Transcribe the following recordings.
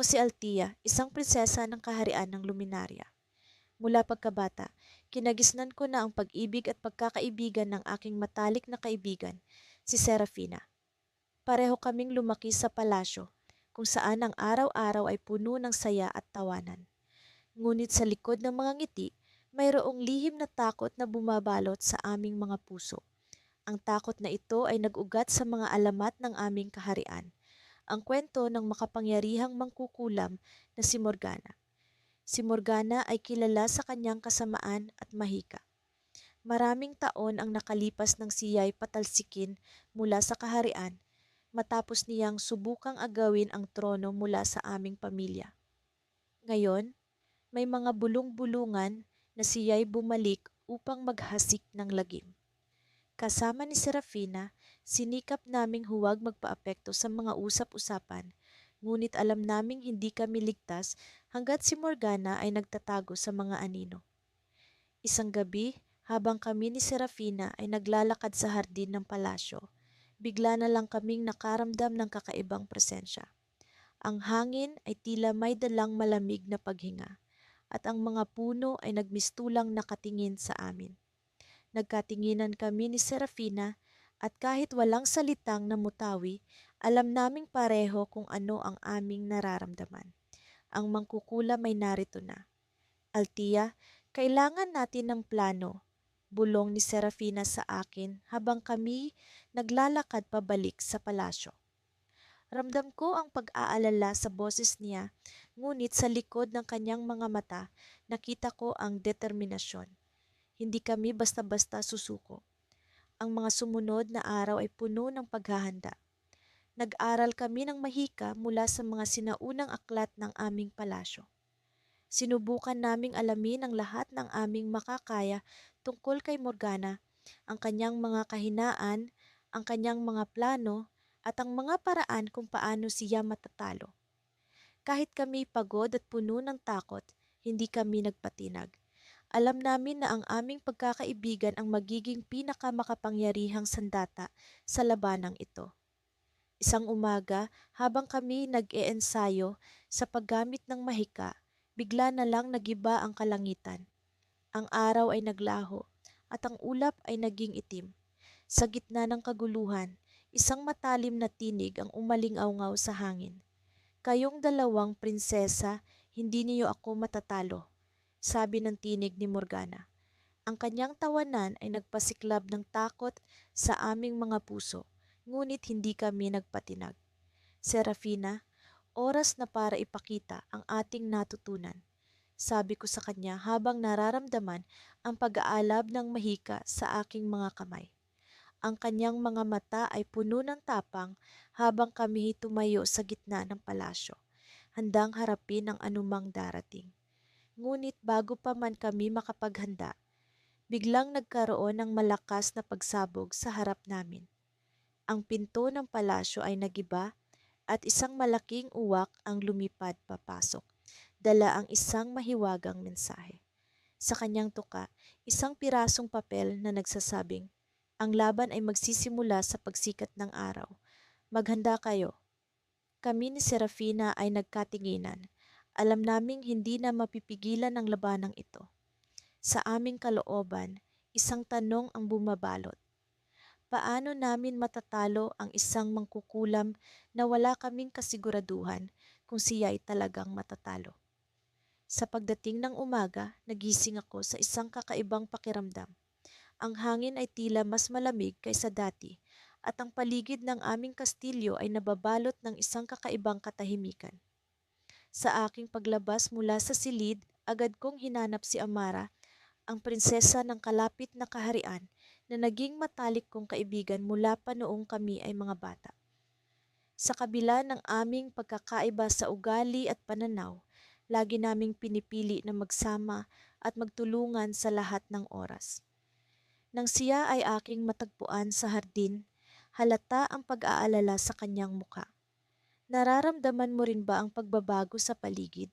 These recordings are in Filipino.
Ako si Althea, isang prinsesa ng kaharian ng Luminaria. Mula pagkabata, kinagisnan ko na ang pag-ibig at pagkakaibigan ng aking matalik na kaibigan, si Serafina. Pareho kaming lumaki sa palasyo, kung saan ang araw-araw ay puno ng saya at tawanan. Ngunit sa likod ng mga ngiti, mayroong lihim na takot na bumabalot sa aming mga puso. Ang takot na ito ay nag-ugat sa mga alamat ng aming kaharian. Ang kwento ng makapangyarihang mangkukulam na si Morgana. Si Morgana ay kilala sa kanyang kasamaan at mahika. Maraming taon ang nakalipas nang siya'y patalsikin mula sa kaharian matapos niyang subukang agawin ang trono mula sa aming pamilya. Ngayon, may mga bulong-bulungan na siya'y bumalik upang maghasik ng lagim. Kasama ni Serafina, sinikap naming huwag magpaapekto sa mga usap-usapan, ngunit alam naming hindi kami ligtas hanggat si Morgana ay nagtatago sa mga anino. Isang gabi, habang kami ni Serafina ay naglalakad sa hardin ng palasyo, bigla na lang kaming nakaramdam ng kakaibang presensya. Ang hangin ay tila may dalang malamig na paghinga, at ang mga puno ay nagmistulang nakatingin sa amin. Nagkatinginan kami ni Serafina at kahit walang salitang namutawi, alam naming pareho kung ano ang aming nararamdaman. Ang mangkukulam ay narito na. Althea, kailangan natin ng plano, bulong ni Serafina sa akin habang kami naglalakad pabalik sa palasyo. Ramdam ko ang pag-aalala sa boses niya, ngunit sa likod ng kanyang mga mata, nakita ko ang determinasyon. Hindi kami basta-basta susuko. Ang mga sumunod na araw ay puno ng paghahanda. Nag-aral kami ng mahika mula sa mga sinaunang aklat ng aming palasyo. Sinubukan naming alamin ang lahat ng aming makakaya tungkol kay Morgana, ang kanyang mga kahinaan, ang kanyang mga plano, at ang mga paraan kung paano siya matatalo. Kahit kami pagod at puno ng takot, hindi kami nagpatinag. Alam namin na ang aming pagkakaibigan ang magiging pinakamakapangyarihang sandata sa labanang ito. Isang umaga, habang kami nag-eensayo sa paggamit ng mahika, bigla na lang nagiba ang kalangitan. Ang araw ay naglaho at ang ulap ay naging itim. Sa gitna ng kaguluhan, isang matalim na tinig ang umalingaw-ngaw sa hangin. "Kayong dalawang prinsesa, hindi niyo ako matatalo," sabi ng tinig ni Morgana. Ang kanyang tawanan ay nagpasiklab ng takot sa aming mga puso, ngunit hindi kami nagpatinag. "Serafina, oras na para ipakita ang ating natutunan," sabi ko sa kanya habang nararamdaman ang pag-aalab ng mahika sa aking mga kamay. Ang kanyang mga mata ay puno ng tapang habang kami tumayo sa gitna ng palasyo, handang harapin ang anumang darating. Ngunit bago pa man kami makapaghanda, biglang nagkaroon ng malakas na pagsabog sa harap namin. Ang pinto ng palasyo ay nagiba at isang malaking uwak ang lumipad papasok. Dala ang isang mahiwagang mensahe. Sa kanyang tuka, isang pirasong papel na nagsasabing, "Ang laban ay magsisimula sa pagsikat ng araw. Maghanda kayo." Kami ni Serafina ay nagkatinginan. Alam naming hindi na mapipigilan ang labanang ito. Sa aming kalooban, isang tanong ang bumabalot. Paano namin matatalo ang isang mangkukulam na wala kaming kasiguraduhan kung siya ay talagang matatalo? Sa pagdating ng umaga, nagising ako sa isang kakaibang pakiramdam. Ang hangin ay tila mas malamig kaysa dati at ang paligid ng aming kastilyo ay nababalot ng isang kakaibang katahimikan. Sa aking paglabas mula sa silid, agad kong hinanap si Amara, ang prinsesa ng kalapit na kaharian na naging matalik kong kaibigan mula pa noong kami ay mga bata. Sa kabila ng aming pagkakaiba sa ugali at pananaw, lagi naming pinipili na magsama at magtulungan sa lahat ng oras. Nang siya ay aking matagpuan sa hardin, halata ang pag-aalala sa kanyang muka. "Nararamdaman mo rin ba ang pagbabago sa paligid?"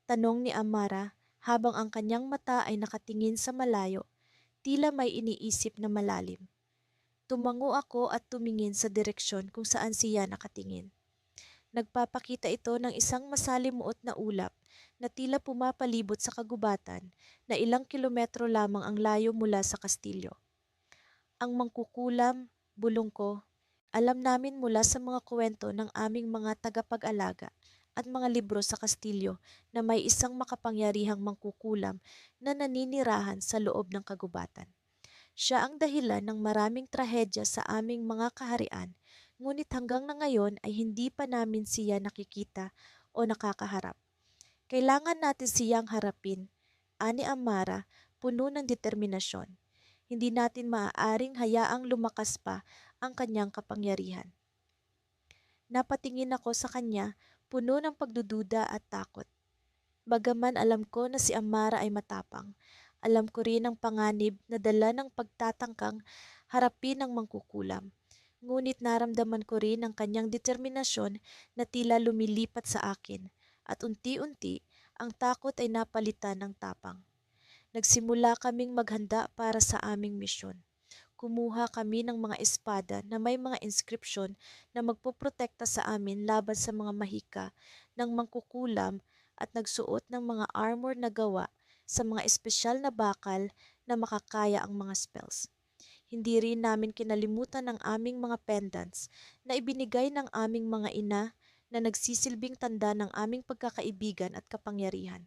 Tanong ni Amara habang ang kanyang mata ay nakatingin sa malayo, tila may iniisip na malalim. Tumango ako at tumingin sa direksyon kung saan siya nakatingin. Nagpapakita ito ng isang masalimuot na ulap na tila pumapalibot sa kagubatan na ilang kilometro lamang ang layo mula sa kastilyo. Ang mangkukulam, bulong ko, alam namin mula sa mga kwento ng aming mga tagapag-alaga at mga libro sa kastilyo na may isang makapangyarihang mangkukulam na naninirahan sa loob ng kagubatan. Siya ang dahilan ng maraming trahedya sa aming mga kaharian, ngunit hanggang na ngayon ay hindi pa namin siya nakikita o nakakaharap. Kailangan natin siyang harapin, ani Amara, puno ng determinasyon. Hindi natin maaaring hayaang lumakas pa ang kanyang kapangyarihan. Napatingin ako sa kanya, puno ng pagdududa at takot. Bagaman alam ko na si Amara ay matapang, alam ko rin ang panganib na dala ng pagtatangkang harapin ang mangkukulam. Ngunit naramdaman ko rin ang kanyang determinasyon na tila lumilipat sa akin at unti-unti ang takot ay napalitan ng tapang. Nagsimula kaming maghanda para sa aming misyon. Kumuha kami ng mga espada na may mga inskripsyon na magpoprotekta sa amin laban sa mga mahika ng mangkukulam at nagsuot ng mga armor na gawa sa mga espesyal na bakal na makakaya ang mga spells. Hindi rin namin kinalimutan ang aming mga pendants na ibinigay ng aming mga ina na nagsisilbing tanda ng aming pagkakaibigan at kapangyarihan.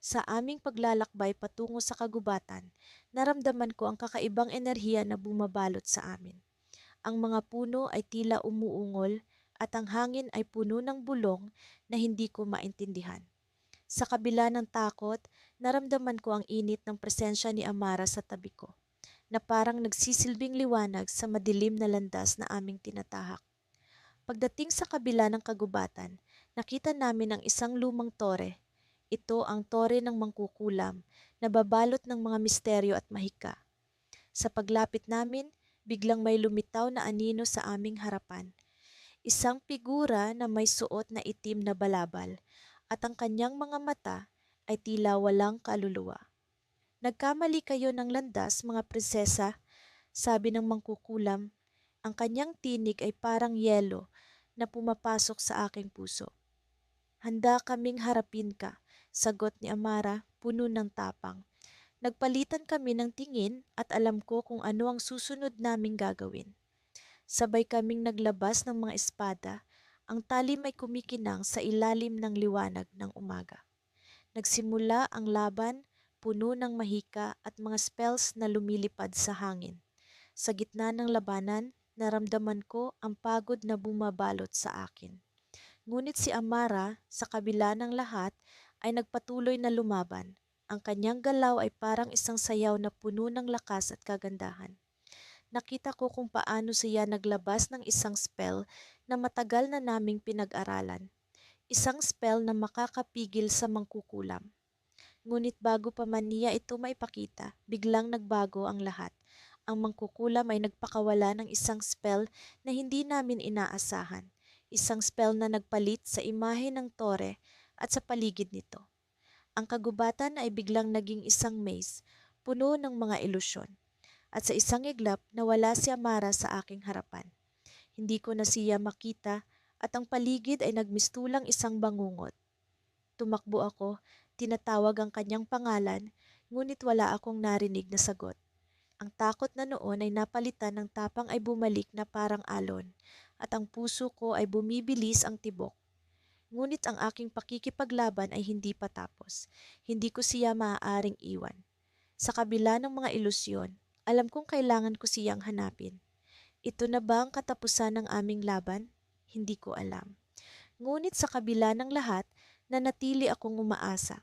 Sa aming paglalakbay patungo sa kagubatan, naramdaman ko ang kakaibang enerhiya na bumabalot sa amin. Ang mga puno ay tila umuungol at ang hangin ay puno ng bulong na hindi ko maintindihan. Sa kabila ng takot, naramdaman ko ang init ng presensya ni Amara sa tabi ko, na parang nagsisilbing liwanag sa madilim na landas na aming tinatahak. Pagdating sa kabila ng kagubatan, nakita namin ang isang lumang tore. Ito ang tore ng mangkukulam na babalot ng mga misteryo at mahika. Sa paglapit namin, biglang may lumitaw na anino sa aming harapan. Isang figura na may suot na itim na balabal at ang kanyang mga mata ay tila walang kaluluwa. Nagkamali kayo ng landas, mga prinsesa, sabi ng mangkukulam. Ang kanyang tinig ay parang yelo na pumapasok sa aking puso. Handa kaming harapin ka, sagot ni Amara, puno ng tapang. Nagpalitan kami ng tingin at alam ko kung ano ang susunod naming gagawin. Sabay kaming naglabas ng mga espada, ang talim ay kumikinang sa ilalim ng liwanag ng umaga. Nagsimula ang laban, puno ng mahika at mga spells na lumilipad sa hangin. Sa gitna ng labanan, naramdaman ko ang pagod na bumabalot sa akin. Ngunit si Amara, sa kabila ng lahat, ay nagpatuloy na lumaban. Ang kanyang galaw ay parang isang sayaw na puno ng lakas at kagandahan. Nakita ko kung paano siya naglabas ng isang spell na matagal na naming pinag-aralan. Isang spell na makakapigil sa mangkukulam. Ngunit bago pa man niya ito maipakita, biglang nagbago ang lahat. Ang mangkukulam ay nagpakawala ng isang spell na hindi namin inaasahan. Isang spell na nagpalit sa imahe ng tore at sa paligid nito. Ang kagubatan ay biglang naging isang maze, puno ng mga ilusyon. At sa isang iglap, nawala si Amara sa aking harapan. Hindi ko na siya makita at ang paligid ay nagmistulang isang bangungot. Tumakbo ako, tinatawag ang kanyang pangalan, ngunit wala akong narinig na sagot. Ang takot na noon ay napalitan ng tapang ay bumalik na parang alon, at ang puso ko ay bumibilis ang tibok. Ngunit ang aking pakikipaglaban ay hindi pa tapos. Hindi ko siya maaaring iwan. Sa kabila ng mga ilusyon, alam kong kailangan ko siyang hanapin. Ito na ba ang katapusan ng aming laban? Hindi ko alam. Ngunit sa kabila ng lahat, nanatili akong umaasa.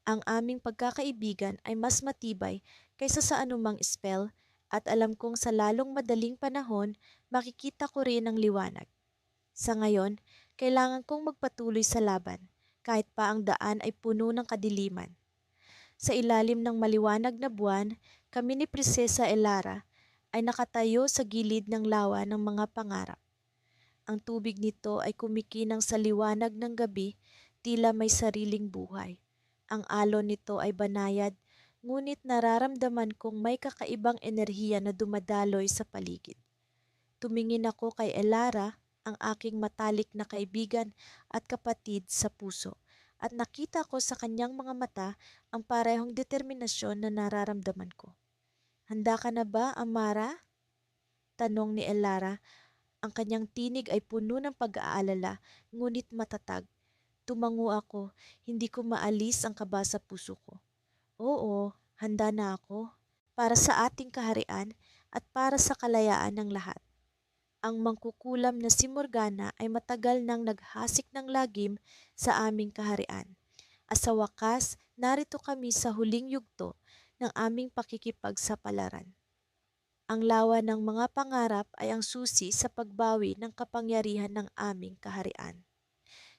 Ang aming pagkakaibigan ay mas matibay kaysa sa anumang spell at alam kong sa lalong madaling panahon makikita ko rin ang liwanag. Sa ngayon, kailangan kong magpatuloy sa laban kahit pa ang daan ay puno ng kadiliman. Sa ilalim ng maliwanag na buwan, kami ni Prinsesa Elara ay nakatayo sa gilid ng lawa ng mga pangarap. Ang tubig nito ay kumikinang sa liwanag ng gabi, tila may sariling buhay. Ang alon nito ay banayad, ngunit nararamdaman kong may kakaibang enerhiya na dumadaloy sa paligid. Tumingin ako kay Elara, ang aking matalik na kaibigan at kapatid sa puso, at nakita ko sa kanyang mga mata ang parehong determinasyon na nararamdaman ko. Handa ka na ba, Amara? Tanong ni Elara. Ang kanyang tinig ay puno ng pag-aalala, ngunit matatag. Tumango ako, hindi ko maalis ang kaba sa puso ko. Oo, handa na ako. Para sa ating kaharian at para sa kalayaan ng lahat. Ang mangkukulam na si Morgana ay matagal nang naghasik ng lagim sa aming kaharian. At sa wakas, narito kami sa huling yugto ng aming pakikipagsapalaran. Ang lawa ng mga pangarap ay ang susi sa pagbawi ng kapangyarihan ng aming kaharian.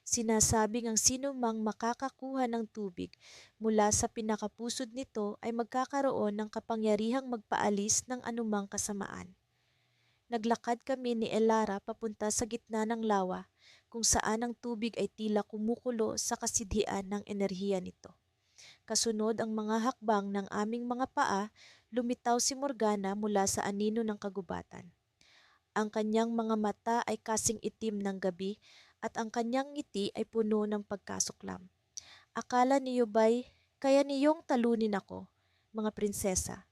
Sinasabing ang sinumang makakakuha ng tubig mula sa pinakapusod nito ay magkakaroon ng kapangyarihang magpaalis ng anumang kasamaan. Naglakad kami ni Elara papunta sa gitna ng lawa kung saan ang tubig ay tila kumukulo sa kasidhian ng enerhiya nito. Kasunod ang mga hakbang ng aming mga paa, lumitaw si Morgana mula sa anino ng kagubatan. Ang kanyang mga mata ay kasing itim ng gabi at ang kanyang ngiti ay puno ng pagkasuklam. Akala niyo ba'y kaya niyong talunin ako, mga prinsesa?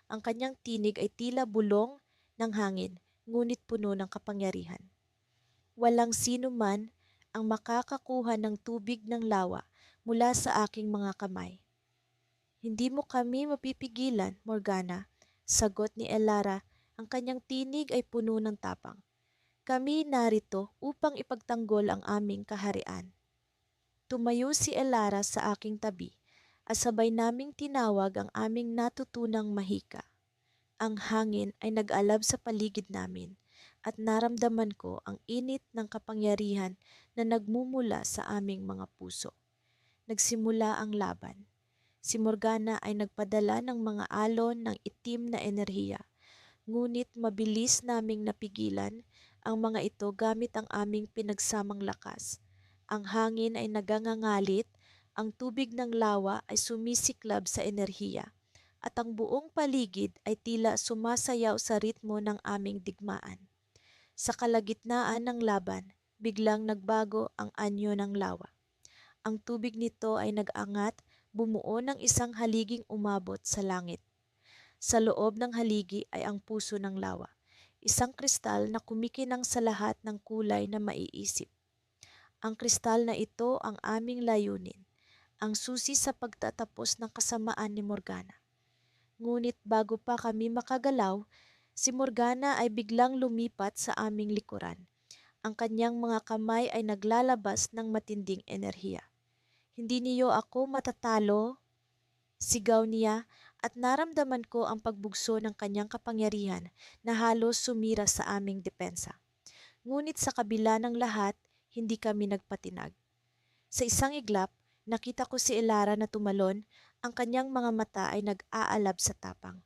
Ang kanyang tinig ay tila bulong ng hangin, ngunit puno ng kapangyarihan. Walang sino man ang makakakuha ng tubig ng lawa mula sa aking mga kamay. Hindi mo kami mapipigilan, Morgana, sagot ni Elara. Ang kanyang tinig ay puno ng tapang. Kami narito upang ipagtanggol ang aming kaharian. Tumayo si Elara sa aking tabi at sabay naming tinawag ang aming natutunang mahika. Ang hangin ay nag-alab sa paligid namin at naramdaman ko ang init ng kapangyarihan na nagmumula sa aming mga puso. Nagsimula ang laban. Si Morgana ay nagpadala ng mga alon ng itim na enerhiya, ngunit mabilis naming napigilan ang mga ito gamit ang aming pinagsamang lakas. Ang hangin ay nagangangalit, ang tubig ng lawa ay sumisiklab sa enerhiya, at ang buong paligid ay tila sumasayaw sa ritmo ng aming digmaan. Sa kalagitnaan ng laban, biglang nagbago ang anyo ng lawa. Ang tubig nito ay nag-angat, bumuo ng isang haliging umabot sa langit. Sa loob ng haligi ay ang puso ng lawa, isang kristal na kumikinang sa lahat ng kulay na maiisip. Ang kristal na ito ang aming layunin, ang susi sa pagtatapos ng kasamaan ni Morgana. Ngunit bago pa kami makagalaw, si Morgana ay biglang lumipat sa aming likuran. Ang kanyang mga kamay ay naglalabas ng matinding enerhiya. Hindi niyo ako matatalo, sigaw niya, at naramdaman ko ang pagbugso ng kanyang kapangyarihan na halos sumira sa aming depensa. Ngunit sa kabila ng lahat, hindi kami nagpatinag. Sa isang iglap, nakita ko si Elara na tumalon, ang kanyang mga mata ay nag-aalab sa tapang.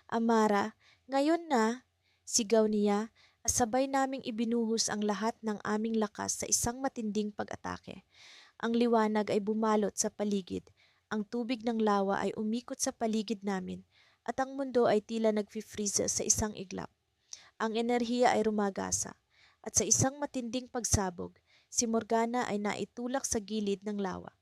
Amara, ngayon na, sigaw niya, at sabay naming ibinuhos ang lahat ng aming lakas sa isang matinding pag-atake. Ang liwanag ay bumalot sa paligid, ang tubig ng lawa ay umikot sa paligid namin, at ang mundo ay tila nag-freeze sa isang iglap. Ang enerhiya ay rumagasa, at sa isang matinding pagsabog, si Morgana ay naitulak sa gilid ng lawa.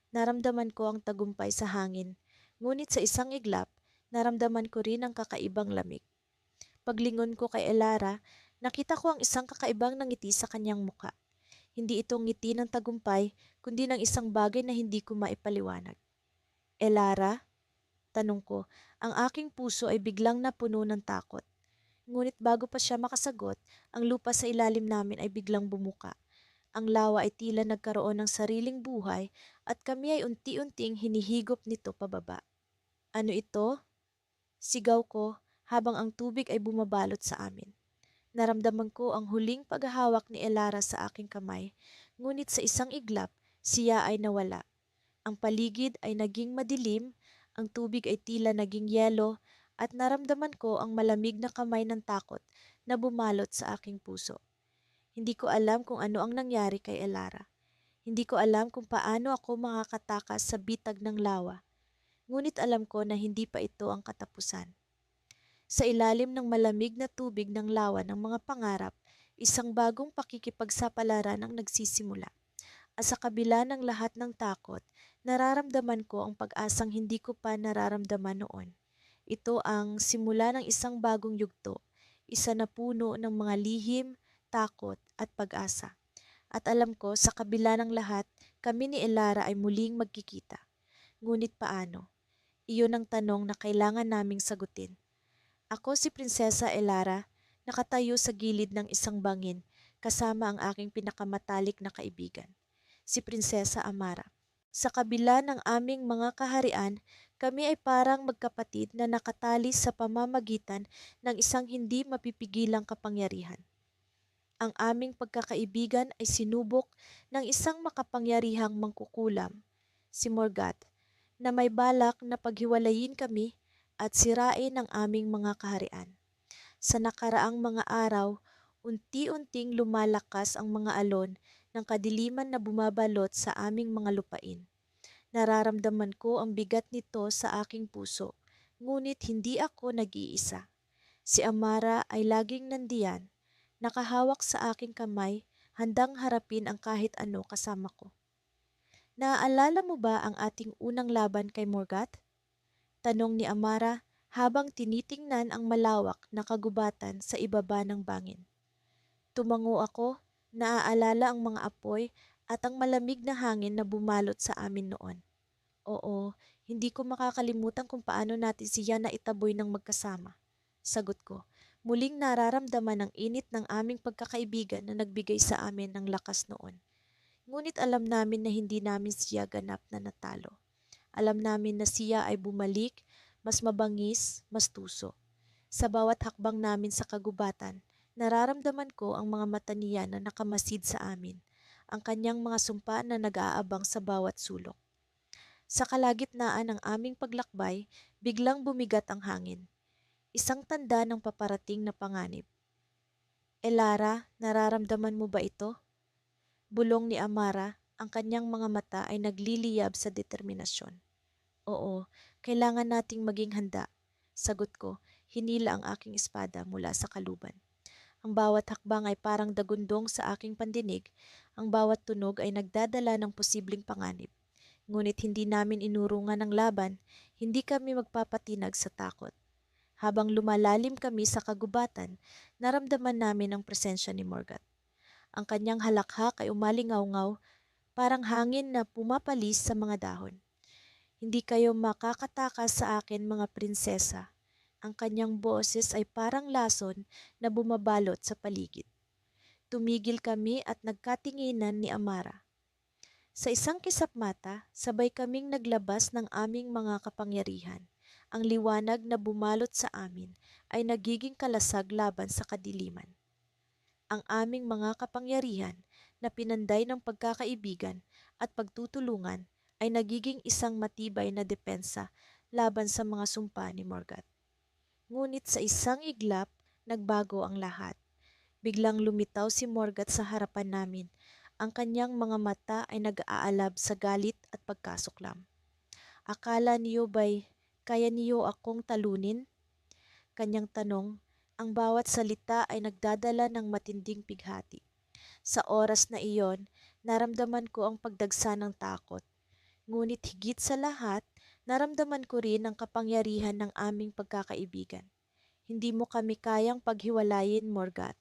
Naramdaman ko ang tagumpay sa hangin, ngunit sa isang iglap, naramdaman ko rin ang kakaibang lamig. Paglingon ko kay Elara, nakita ko ang isang kakaibang nangiti sa kanyang muka. Hindi ito ngiti ng tagumpay, kundi ng isang bagay na hindi ko maipaliwanag. Elara? Tanong ko, ang aking puso ay biglang napuno ng takot. Ngunit bago pa siya makasagot, ang lupa sa ilalim namin ay biglang bumuka. Ang lawa ay tila nagkaroon ng sariling buhay at kami ay unti-unting hinihigop nito pababa. Ano ito? Sigaw ko habang ang tubig ay bumabalot sa amin. Naramdaman ko ang huling paghahawak ni Elara sa aking kamay, ngunit sa isang iglap, siya ay nawala. Ang paligid ay naging madilim, ang tubig ay tila naging yelo, at naramdaman ko ang malamig na kamay ng takot na bumalot sa aking puso. Hindi ko alam kung ano ang nangyari kay Elara. Hindi ko alam kung paano ako makakatakas sa bitag ng lawa, ngunit alam ko na hindi pa ito ang katapusan. Sa ilalim ng malamig na tubig ng lawa ng mga pangarap, Isang bagong pakikipagsapalaran ang nagsisimula. At sa kabila ng lahat ng takot, nararamdaman ko ang pag-asang hindi ko pa nararamdaman noon. Ito ang simula ng isang bagong yugto, isa na puno ng mga lihim, takot at pag-asa. At alam ko sa kabila ng lahat, kami ni Elara ay muling magkikita. Ngunit paano? Iyon ang tanong na kailangan naming sagutin. Ako si Prinsesa Elara, nakatayo sa gilid ng isang bangin kasama ang aking pinakamatalik na kaibigan, si Prinsesa Amara. Sa kabila ng aming mga kaharian, kami ay parang magkapatid na nakatali sa pamamagitan ng isang hindi mapipigilang kapangyarihan. Ang aming pagkakaibigan ay sinubok ng isang makapangyarihang mangkukulam, si Morgat, na may balak na paghiwalayin kami at sirain ang aming mga kaharian. Sa nakaraang mga araw, unti-unting lumalakas ang mga alon ng kadiliman na bumabalot sa aming mga lupain. Nararamdaman ko ang bigat nito sa aking puso, ngunit hindi ako nag-iisa. Si Amara ay laging nandiyan, nakahawak sa aking kamay, handang harapin ang kahit ano kasama ko. Naaalala mo ba ang ating unang laban kay Morgat? Tanong ni Amara habang tinitingnan ang malawak na kagubatan sa ibaba ng bangin. Tumango ako, naaalala ang mga apoy at ang malamig na hangin na bumalot sa amin noon. Oo, hindi ko makakalimutan kung paano natin siya naitaboy ng magkasama. Sagot ko, muling nararamdaman ang init ng aming pagkakaibigan na nagbigay sa amin ng lakas noon. Ngunit alam namin na hindi namin siya ganap na natalo. Alam namin na siya ay bumalik, mas mabangis, mas tuso. Sa bawat hakbang namin sa kagubatan, nararamdaman ko ang mga mata niya na nakamasid sa amin, ang kanyang mga sumpa na nag-aabang sa bawat sulok. Sa kalagitnaan ng aming paglakbay, biglang bumigat ang hangin. Isang tanda ng paparating na panganib. Elara, nararamdaman mo ba ito? Bulong ni Amara, ang kanyang mga mata ay nagliliyab sa determinasyon. Oo, kailangan nating maging handa. Sagot ko, hinila ang aking espada mula sa kaluban. Ang bawat hakbang ay parang dagundong sa aking pandinig, ang bawat tunog ay nagdadala ng posibleng panganib. Ngunit hindi namin inurungan ang laban, hindi kami magpapatinag sa takot. Habang lumalalim kami sa kagubatan, naramdaman namin ang presensya ni Morgat. Ang kanyang halakhak ay umalingaw-ngaw, parang hangin na pumapalis sa mga dahon. Hindi kayo makakatakas sa akin mga prinsesa. Ang kanyang boses ay parang lason na bumabalot sa paligid. Tumigil kami at nagkatinginan ni Amara. Sa isang kisap mata, sabay kaming naglabas ng aming mga kapangyarihan. Ang liwanag na bumalot sa amin ay nagiging kalasag laban sa kadiliman. Ang aming mga kapangyarihan na pinanday ng pagkakaibigan at pagtutulungan ay nagiging isang matibay na depensa laban sa mga sumpa ni Morgat. Ngunit sa isang iglap, nagbago ang lahat. Biglang lumitaw si Morgat sa harapan namin. Ang kanyang mga mata ay nag-aalab sa galit at pagkasuklam. Akala niyo ba'y kaya niyo akong talunin? Kanyang tanong, ang bawat salita ay nagdadala ng matinding pighati. Sa oras na iyon, naramdaman ko ang pagdagsa ng takot. Ngunit higit sa lahat, naramdaman ko rin ang kapangyarihan ng aming pagkakaibigan. Hindi mo kami kayang paghiwalayin, Morgat.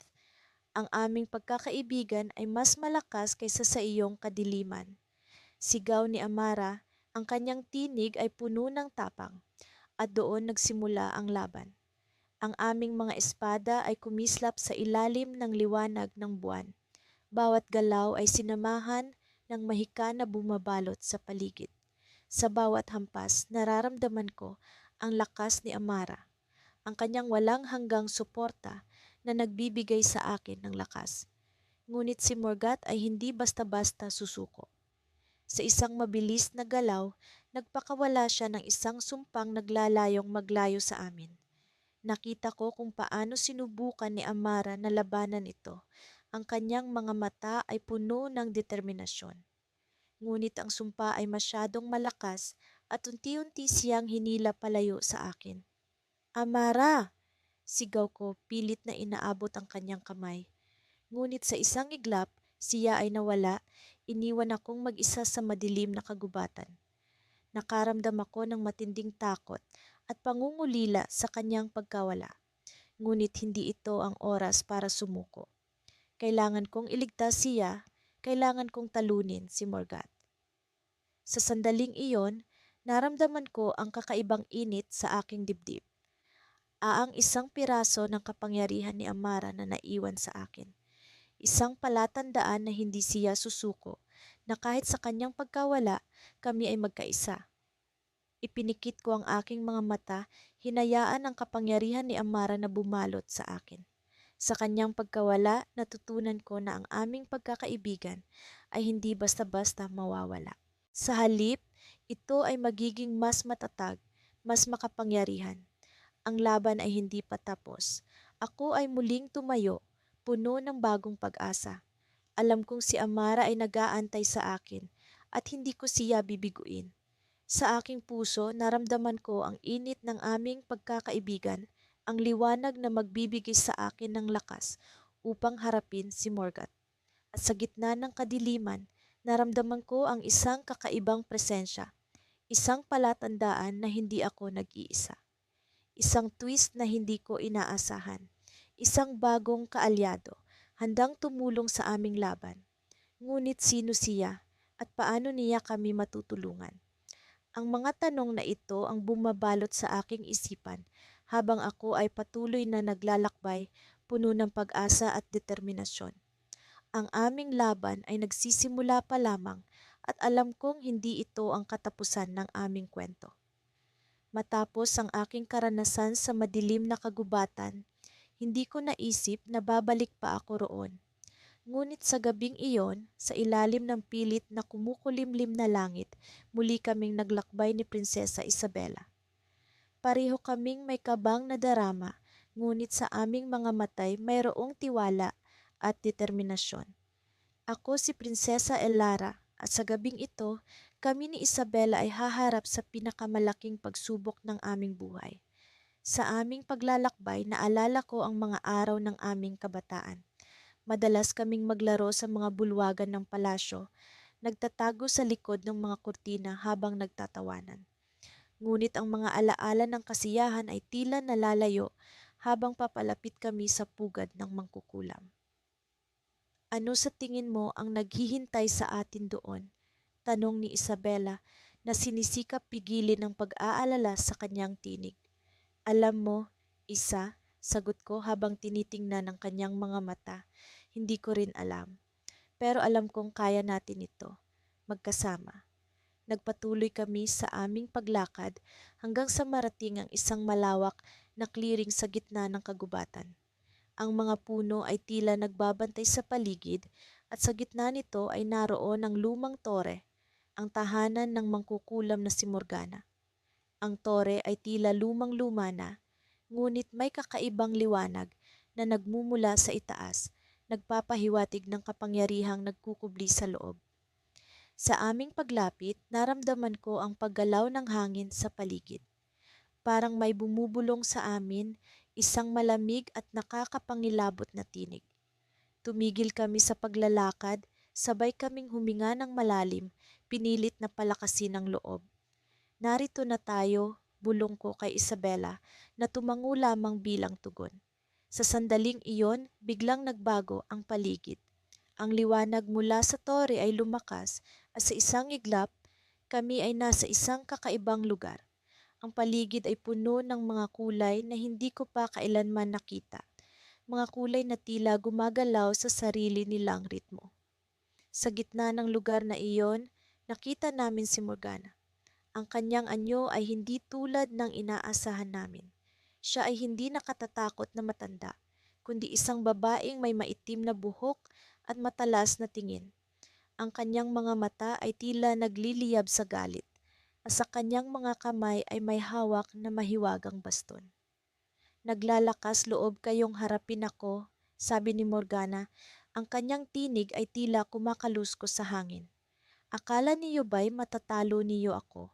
Ang aming pagkakaibigan ay mas malakas kaysa sa iyong kadiliman. Sigaw ni Amara, ang kanyang tinig ay puno ng tapang, at doon nagsimula ang laban. Ang aming mga espada ay kumislap sa ilalim ng liwanag ng buwan. Bawat galaw ay sinamahan ng mahika na bumabalot sa paligid. Sa bawat hampas, nararamdaman ko ang lakas ni Amara, ang kanyang walang hanggang suporta na nagbibigay sa akin ng lakas. Ngunit si Morgat ay hindi basta-basta susuko. Sa isang mabilis na galaw, nagpakawala siya ng isang sumpang naglalayong maglayo sa amin. Nakita ko kung paano sinubukan ni Amara na labanan ito. Ang kanyang mga mata ay puno ng determinasyon. Ngunit ang sumpa ay masyadong malakas at unti-unti siyang hinila palayo sa akin. Amara! Sigaw ko, pilit na inaabot ang kanyang kamay. Ngunit sa isang iglap, siya ay nawala, iniwan akong mag-isa sa madilim na kagubatan. Nakaramdam ako ng matinding takot at pangungulila sa kanyang pagkawala. Ngunit hindi ito ang oras para sumuko. Kailangan kong iligtas siya, kailangan kong talunin si Morgat. Sa sandaling iyon, naramdaman ko ang kakaibang init sa aking dibdib. Ang isang piraso ng kapangyarihan ni Amara na naiwan sa akin. Isang palatandaan na hindi siya susuko, na kahit sa kanyang pagkawala, kami ay magkaisa. Ipinikit ko ang aking mga mata, hinayaan ang kapangyarihan ni Amara na bumalot sa akin. Sa kanyang pagkawala, natutunan ko na ang aming pagkakaibigan ay hindi basta-basta mawawala. Sa halip, ito ay magiging mas matatag, mas makapangyarihan. Ang laban ay hindi pa tapos. Ako ay muling tumayo, puno ng bagong pag-asa. Alam kong si Amara ay nag-aantay sa akin at hindi ko siya bibiguin. Sa aking puso, naramdaman ko ang init ng aming pagkakaibigan, ang liwanag na magbibigay sa akin ng lakas upang harapin si Morgat. At sa gitna ng kadiliman, naramdaman ko ang isang kakaibang presensya, isang palatandaan na hindi ako nag-iisa. Isang twist na hindi ko inaasahan, isang bagong kaalyado, handang tumulong sa aming laban. Ngunit sino siya at paano niya kami matutulungan? Ang mga tanong na ito ang bumabalot sa aking isipan habang ako ay patuloy na naglalakbay, puno ng pag-asa at determinasyon. Ang aming laban ay nagsisimula pa lamang at alam kong hindi ito ang katapusan ng aming kwento. Matapos ang aking karanasan sa madilim na kagubatan, hindi ko naisip na babalik pa ako roon. Ngunit sa gabing iyon, sa ilalim ng pilit na kumukulimlim na langit, muli kaming naglakbay ni Prinsesa Isabela. Pareho kaming may kabang na darama, ngunit sa aming mga matay mayroong tiwala at determinasyon. Ako si Prinsesa Elara at sa gabing ito, kami ni Isabela ay haharap sa pinakamalaking pagsubok ng aming buhay. Sa aming paglalakbay, naalala ko ang mga araw ng aming kabataan. Madalas kaming maglaro sa mga bulwagan ng palasyo, nagtatago sa likod ng mga kurtina habang nagtatawanan. Ngunit ang mga alaala ng kasiyahan ay tila nalalayo habang papalapit kami sa pugad ng mangkukulam. Ano sa tingin mo ang naghihintay sa atin doon? Tanong ni Isabela na sinisikap pigilin ng pag-aalala sa kanyang tinig. Alam mo, Isa, sagot ko habang tinitingnan ang kanyang mga mata. Hindi ko rin alam. Pero alam kong kaya natin ito. Magkasama. Nagpatuloy kami sa aming paglakad hanggang sa marating ang isang malawak na clearing sa gitna ng kagubatan. Ang mga puno ay tila nagbabantay sa paligid at sa gitna nito ay naroon ang lumang tore, ang tahanan ng mangkukulam na si Morgana. Ang tore ay tila lumang-luma na, ngunit may kakaibang liwanag na nagmumula sa itaas, nagpapahiwatig ng kapangyarihang nagkukubli sa loob. Sa aming paglapit, naramdaman ko ang paggalaw ng hangin sa paligid. Parang may bumubulong sa amin, isang malamig at nakakapangilabot na tinig. Tumigil kami sa paglalakad, sabay kaming huminga ng malalim, pinilit na palakasin ang loob. Narito na tayo, bulong ko kay Isabela na tumango lamang bilang tugon. Sa sandaling iyon, biglang nagbago ang paligid. Ang liwanag mula sa tore ay lumakas at sa isang iglap, kami ay nasa isang kakaibang lugar. Ang paligid ay puno ng mga kulay na hindi ko pa kailanman nakita. Mga kulay na tila gumagalaw sa sarili nilang ritmo. Sa gitna ng lugar na iyon, nakita namin si Morgana. Ang kanyang anyo ay hindi tulad ng inaasahan namin. Siya ay hindi nakatatakot na matanda, kundi isang babaeng may maitim na buhok at matalas na tingin. Ang kanyang mga mata ay tila nagliliyab sa galit, at sa kanyang mga kamay ay may hawak na mahiwagang baston. Naglalakas loob kayong harapin ako, sabi ni Morgana. Ang kanyang tinig ay tila kumakaluskos sa hangin. Akala niyo ba'y matatalo niyo ako?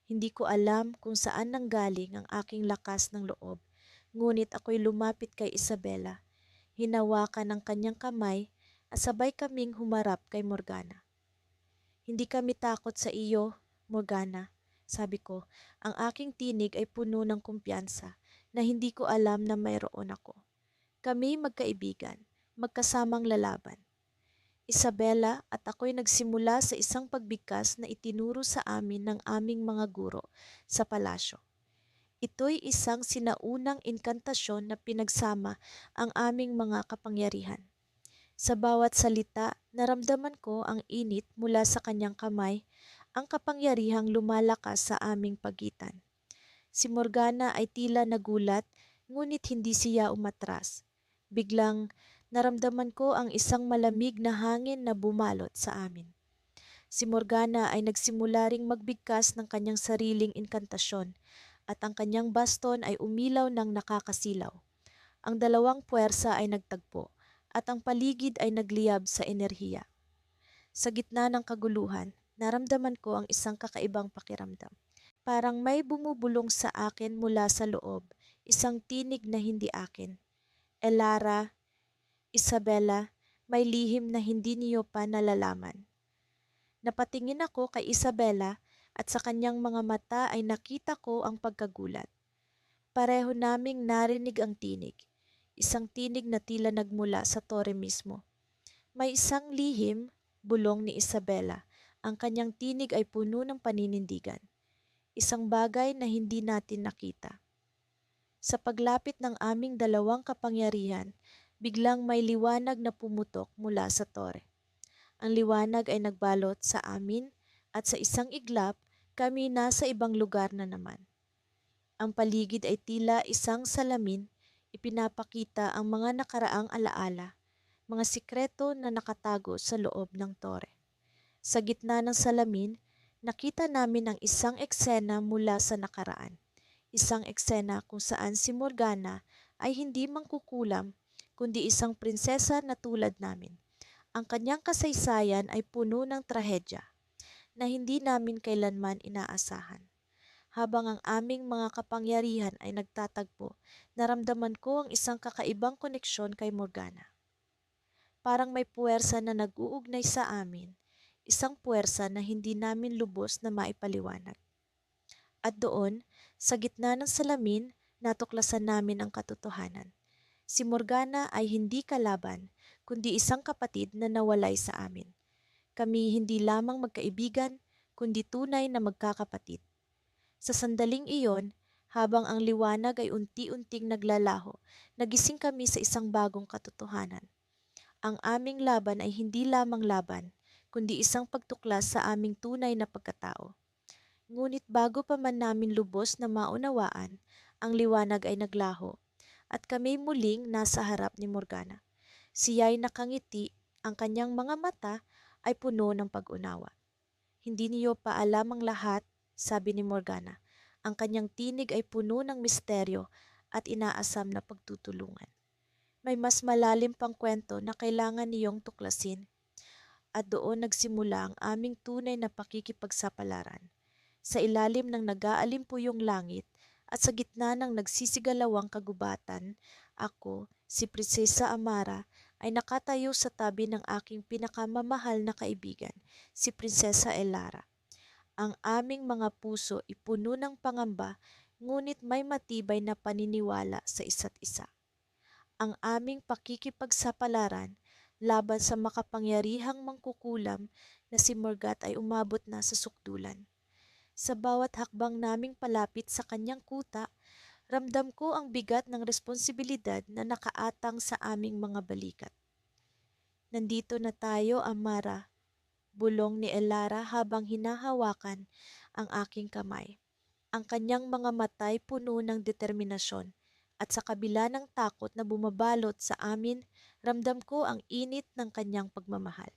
Hindi ko alam kung saan nanggaling ang aking lakas ng loob, ngunit ako'y lumapit kay Isabela. Hinawakan ng kanyang kamay at sabay kaming humarap kay Morgana. Hindi kami takot sa iyo, Morgana, sabi ko. Ang aking tinig ay puno ng kumpiyansa na hindi ko alam na mayroon ako. Kami magkaibigan, magkasamang lalaban. Isabela at ako'y nagsimula sa isang pagbigkas na itinuro sa amin ng aming mga guro sa palasyo. Ito'y isang sinaunang inkantasyon na pinagsama ang aming mga kapangyarihan. Sa bawat salita, naramdaman ko ang init mula sa kanyang kamay, ang kapangyarihang lumalakas sa aming pagitan. Si Morgana ay tila nagulat, ngunit hindi siya umatras. Biglang naramdaman ko ang isang malamig na hangin na bumalot sa amin. Si Morgana ay nagsimula ring magbigkas ng kanyang sariling inkantasyon at ang kanyang baston ay umilaw ng nakakasilaw. Ang dalawang puwersa ay nagtagpo at ang paligid ay nagliyab sa enerhiya. Sa gitna ng kaguluhan, naramdaman ko ang isang kakaibang pakiramdam. Parang may bumubulong sa akin mula sa loob, isang tinig na hindi akin. Elara, Isabela, may lihim na hindi niyo pa nalalaman. Napatingin ako kay Isabela at sa kanyang mga mata ay nakita ko ang pagkagulat. Pareho naming narinig ang tinig, isang tinig na tila nagmula sa tore mismo. May isang lihim, bulong ni Isabela. Ang kanyang tinig ay puno ng paninindigan. Isang bagay na hindi natin nakita. Sa paglapit ng aming dalawang kapangyarihan, biglang may liwanag na pumutok mula sa tore. Ang liwanag ay nagbalot sa amin at sa isang iglap, kami nasa ibang lugar na naman. Ang paligid ay tila isang salamin, ipinapakita ang mga nakaraang alaala, mga sikreto na nakatago sa loob ng tore. Sa gitna ng salamin, nakita namin ang isang eksena mula sa nakaraan. Isang eksena kung saan si Morgana ay hindi mangkukulam, kundi isang prinsesa na tulad namin. Ang kanyang kasaysayan ay puno ng trahedya na hindi namin kailanman inaasahan. Habang ang aming mga kapangyarihan ay nagtatagpo, naramdaman ko ang isang kakaibang koneksyon kay Morgana. Parang may puwersa na nag-uugnay sa amin, isang puwersa na hindi namin lubos na maipaliwanag. At doon, sa gitna ng salamin, natuklasan namin ang katotohanan. Si Morgana ay hindi kalaban, kundi isang kapatid na nawalay sa amin. Kami hindi lamang magkaibigan, kundi tunay na magkakapatid. Sa sandaling iyon, habang ang liwanag ay unti-unting naglalaho, nagising kami sa isang bagong katotohanan. Ang aming laban ay hindi lamang laban, kundi isang pagtuklas sa aming tunay na pagkatao. Ngunit bago pa man namin lubos na maunawaan, ang liwanag ay naglaho, at kami muling nasa harap ni Morgana. Siya'y nakangiti, ang kanyang mga mata ay puno ng pag-unawa. Hindi niyo pa alam ang lahat, sabi ni Morgana. Ang kanyang tinig ay puno ng misteryo at inaasam na pagtutulungan. May mas malalim pang kwento na kailangan niyong tuklasin. At doon nagsimula ang aming tunay na pakikipagsapalaran. Sa ilalim ng nag-aalimpuyong langit at sa gitna ng nagsisigalawang kagubatan, ako, si Prinsesa Amara, ay nakatayo sa tabi ng aking pinakamamahal na kaibigan, si Prinsesa Elara. Ang aming mga puso ipuno ng pangamba, ngunit may matibay na paniniwala sa isa't isa. Ang aming pakikipagsapalaran laban sa makapangyarihang mangkukulam na si Morgat ay umabot na sa sukdulan. Sa bawat hakbang naming palapit sa kanyang kuta, ramdam ko ang bigat ng responsibilidad na nakaatang sa aming mga balikat. Nandito na tayo, Amara, bulong ni Elara habang hinahawakan ang aking kamay. Ang kanyang mga matay puno ng determinasyon at sa kabila ng takot na bumabalot sa amin, ramdam ko ang init ng kanyang pagmamahal.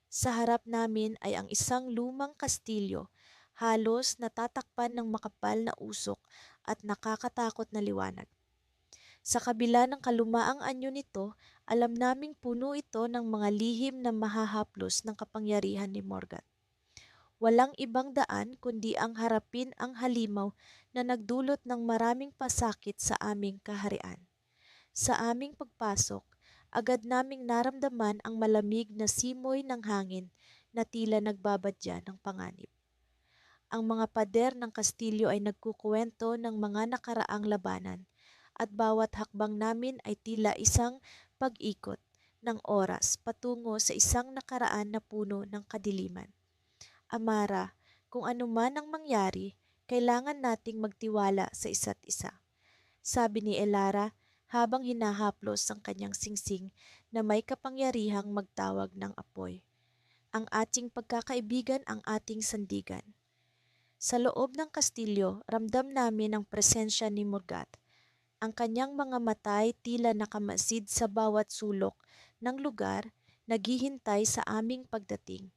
Sa harap namin ay ang isang lumang kastilyo, halos natatakpan ng makapal na usok at nakakatakot na liwanag. Sa kabila ng kalumaang anyo nito, alam naming puno ito ng mga lihim na mahahaplos ng kapangyarihan ni Morgat. Walang ibang daan kundi ang harapin ang halimaw na nagdulot ng maraming pasakit sa aming kaharian. Sa aming pagpasok, Agad naming naramdaman ang malamig na simoy ng hangin na tila nagbabadya ng panganib. Ang mga pader ng kastilyo ay nagkukuwento ng mga nakaraang labanan at bawat hakbang namin ay tila isang pag-ikot ng oras patungo sa isang nakaraan na puno ng kadiliman. Amara, kung ano man ang mangyari, kailangan nating magtiwala sa isa't isa, sabi ni Elara habang hinahaplos ang kanyang singsing na may kapangyarihang magtawag ng apoy. Ang ating pagkakaibigan ang ating sandigan. Sa loob ng kastilyo, ramdam namin ang presensya ni Morgat. Ang kanyang mga matay tila nakamasid sa bawat sulok ng lugar, naghihintay sa aming pagdating.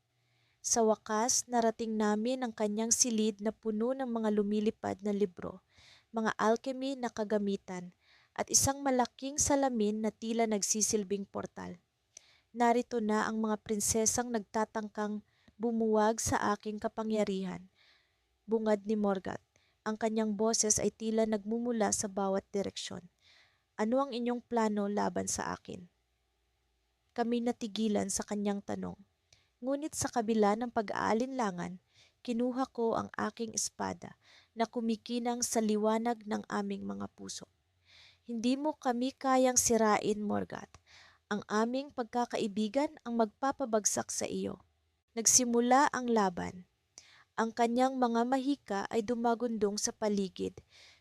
Sa wakas, narating namin ang kanyang silid na puno ng mga lumilipad na libro, mga alchemy na kagamitan, at isang malaking salamin na tila nagsisilbing portal. Narito na ang mga prinsesang nagtatangkang bumuwag sa aking kapangyarihan, bungad ni Morgat. Ang kanyang boses ay tila nagmumula sa bawat direksyon. Ano ang inyong plano laban sa akin? Kami natigilan sa kanyang tanong. Ngunit sa kabila ng pag-aalinlangan, kinuha ko ang aking espada na kumikinang sa liwanag ng aming mga puso. Hindi mo kami kayang sirain, Morgat. Ang aming pagkakaibigan ang magpapabagsak sa iyo. Nagsimula ang laban. Ang kanyang mga mahika ay dumagundong sa paligid,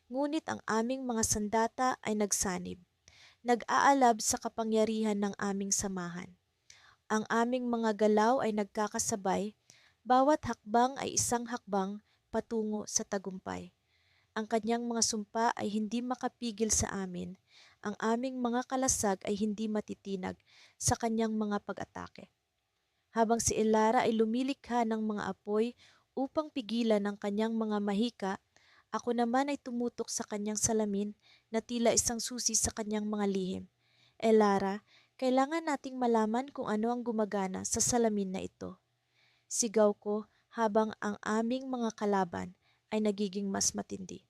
ngunit ang aming mga sandata ay nagsanib, nag-aalab sa kapangyarihan ng aming samahan. Ang aming mga galaw ay nagkakasabay, bawat hakbang ay isang hakbang patungo sa tagumpay. Ang kanyang mga sumpa ay hindi makapigil sa amin, ang aming mga kalasag ay hindi matitinag sa kanyang mga pag-atake. Habang si Elara ay lumilikha ng mga apoy upang pigilan ang kanyang mga mahika, ako naman ay tumutok sa kanyang salamin na tila isang susi sa kanyang mga lihim. Elara, kailangan nating malaman kung ano ang gumagana sa salamin na ito. Sigaw ko habang ang aming mga kalaban ay nagiging mas matindi.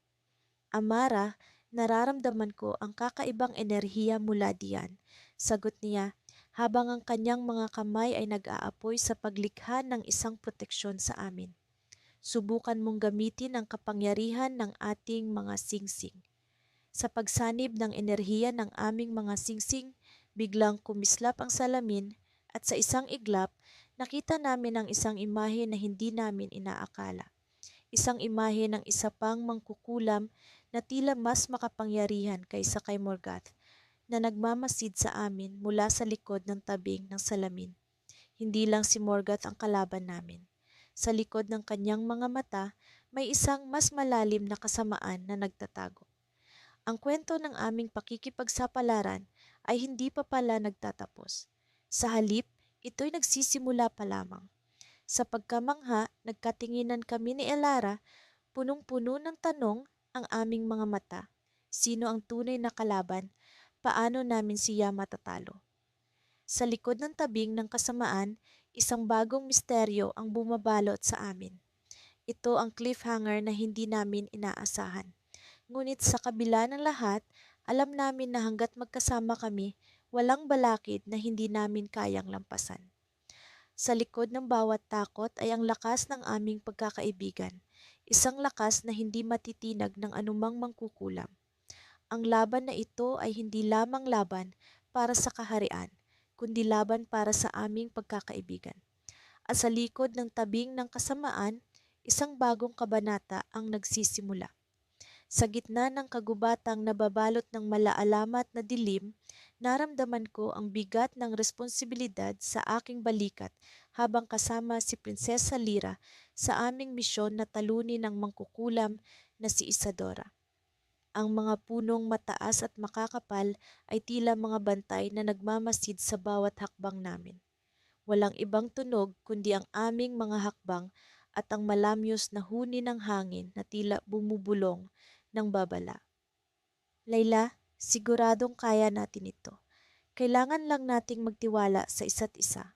Amara, nararamdaman ko ang kakaibang enerhiya mula diyan. Sagot niya habang ang kanyang mga kamay ay nag-aapoy sa paglikha ng isang proteksyon sa amin. Subukan mong gamitin ang kapangyarihan ng ating mga singsing. Sa pagsanib ng enerhiya ng aming mga singsing, biglang kumislap ang salamin at sa isang iglap, nakita namin ang isang imahe na hindi namin inaakala. Isang imahe ng isa pang mangkukulam na tila mas makapangyarihan kaysa kay Morgath na nagmamasid sa amin mula sa likod ng tabing ng salamin. Hindi lang si Morgath ang kalaban namin. Sa likod ng kanyang mga mata, may isang mas malalim na kasamaan na nagtatago. Ang kwento ng aming pakikipagsapalaran ay hindi pa pala nagtatapos. Sa halip, ito'y nagsisimula pa lamang. Sa pagkamangha, nagkatinginan kami ni Elara, punong-puno ng tanong ang aming mga mata. Sino ang tunay na kalaban? Paano namin siya matatalo? Sa likod ng tabing ng kasamaan, isang bagong misteryo ang bumabalot sa amin. Ito ang cliffhanger na hindi namin inaasahan. Ngunit sa kabila ng lahat, alam namin na hanggat magkasama kami, walang balakid na hindi namin kayang lampasan. Sa likod ng bawat takot ay ang lakas ng aming pagkakaibigan, isang lakas na hindi matitinag ng anumang mangkukulam. Ang laban na ito ay hindi lamang laban para sa kaharian, kundi laban para sa aming pagkakaibigan. At sa likod ng tabing ng kasamaan, isang bagong kabanata ang nagsisimula. Sa gitna ng kagubatang nababalot ng malaalamat na dilim, naramdaman ko ang bigat ng responsibilidad sa aking balikat habang kasama si Prinsesa Lyra sa aming misyon na talunin ang mangkukulam na si Isadora. Ang mga punong mataas at makakapal ay tila mga bantay na nagmamasid sa bawat hakbang namin. Walang ibang tunog kundi ang aming mga hakbang at ang malamyos na huni ng hangin na tila bumubulong ng babala. Layla, siguradong kaya natin ito. Kailangan lang nating magtiwala sa isa't isa.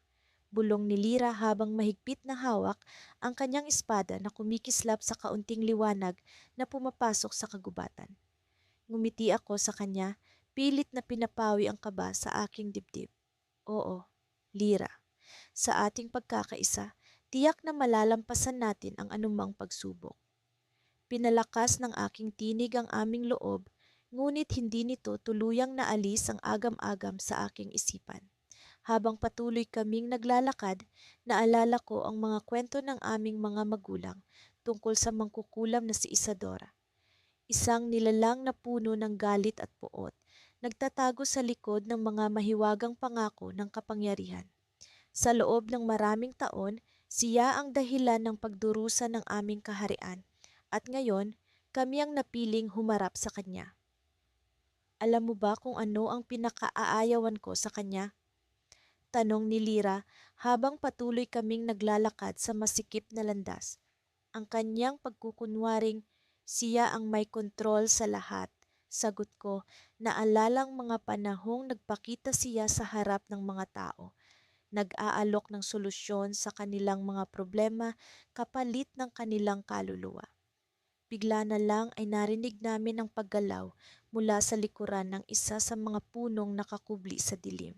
Bulong ni Lyra habang mahigpit na hawak ang kanyang espada na kumikislap sa kaunting liwanag na pumapasok sa kagubatan. Ngumiti ako sa kanya Pilit na pinapawi ang kaba sa aking dibdib. Oo, Lira. Sa ating pagkakaisa, tiyak na malalampasan natin ang anumang pagsubok. Pinalakas ng aking tinig ang aming loob, ngunit hindi nito tuluyang naalis ang agam-agam sa aking isipan. Habang patuloy kaming naglalakad, naalala ko ang mga kwento ng aming mga magulang tungkol sa mangkukulam na si Isadora. Isang nilalang na puno ng galit at puot, nagtatago sa likod ng mga mahiwagang pangako ng kapangyarihan. Sa loob ng maraming taon, siya ang dahilan ng pagdurusa ng aming kaharian at ngayon, kami ang napiling humarap sa kanya. Alam mo ba kung ano ang pinakaaayawan ko sa kanya? Tanong ni Lira habang patuloy kaming naglalakad sa masikip na landas. Ang kanyang pagkukunwaring siya ang may kontrol sa lahat. Sagot ko, naalalang mga panahong nagpakita siya sa harap ng mga tao. Nag-aalok ng solusyon sa kanilang mga problema kapalit ng kanilang kaluluwa. Bigla na lang ay narinig namin ang paggalaw mula sa likuran ng isa sa mga punong nakakubli sa dilim.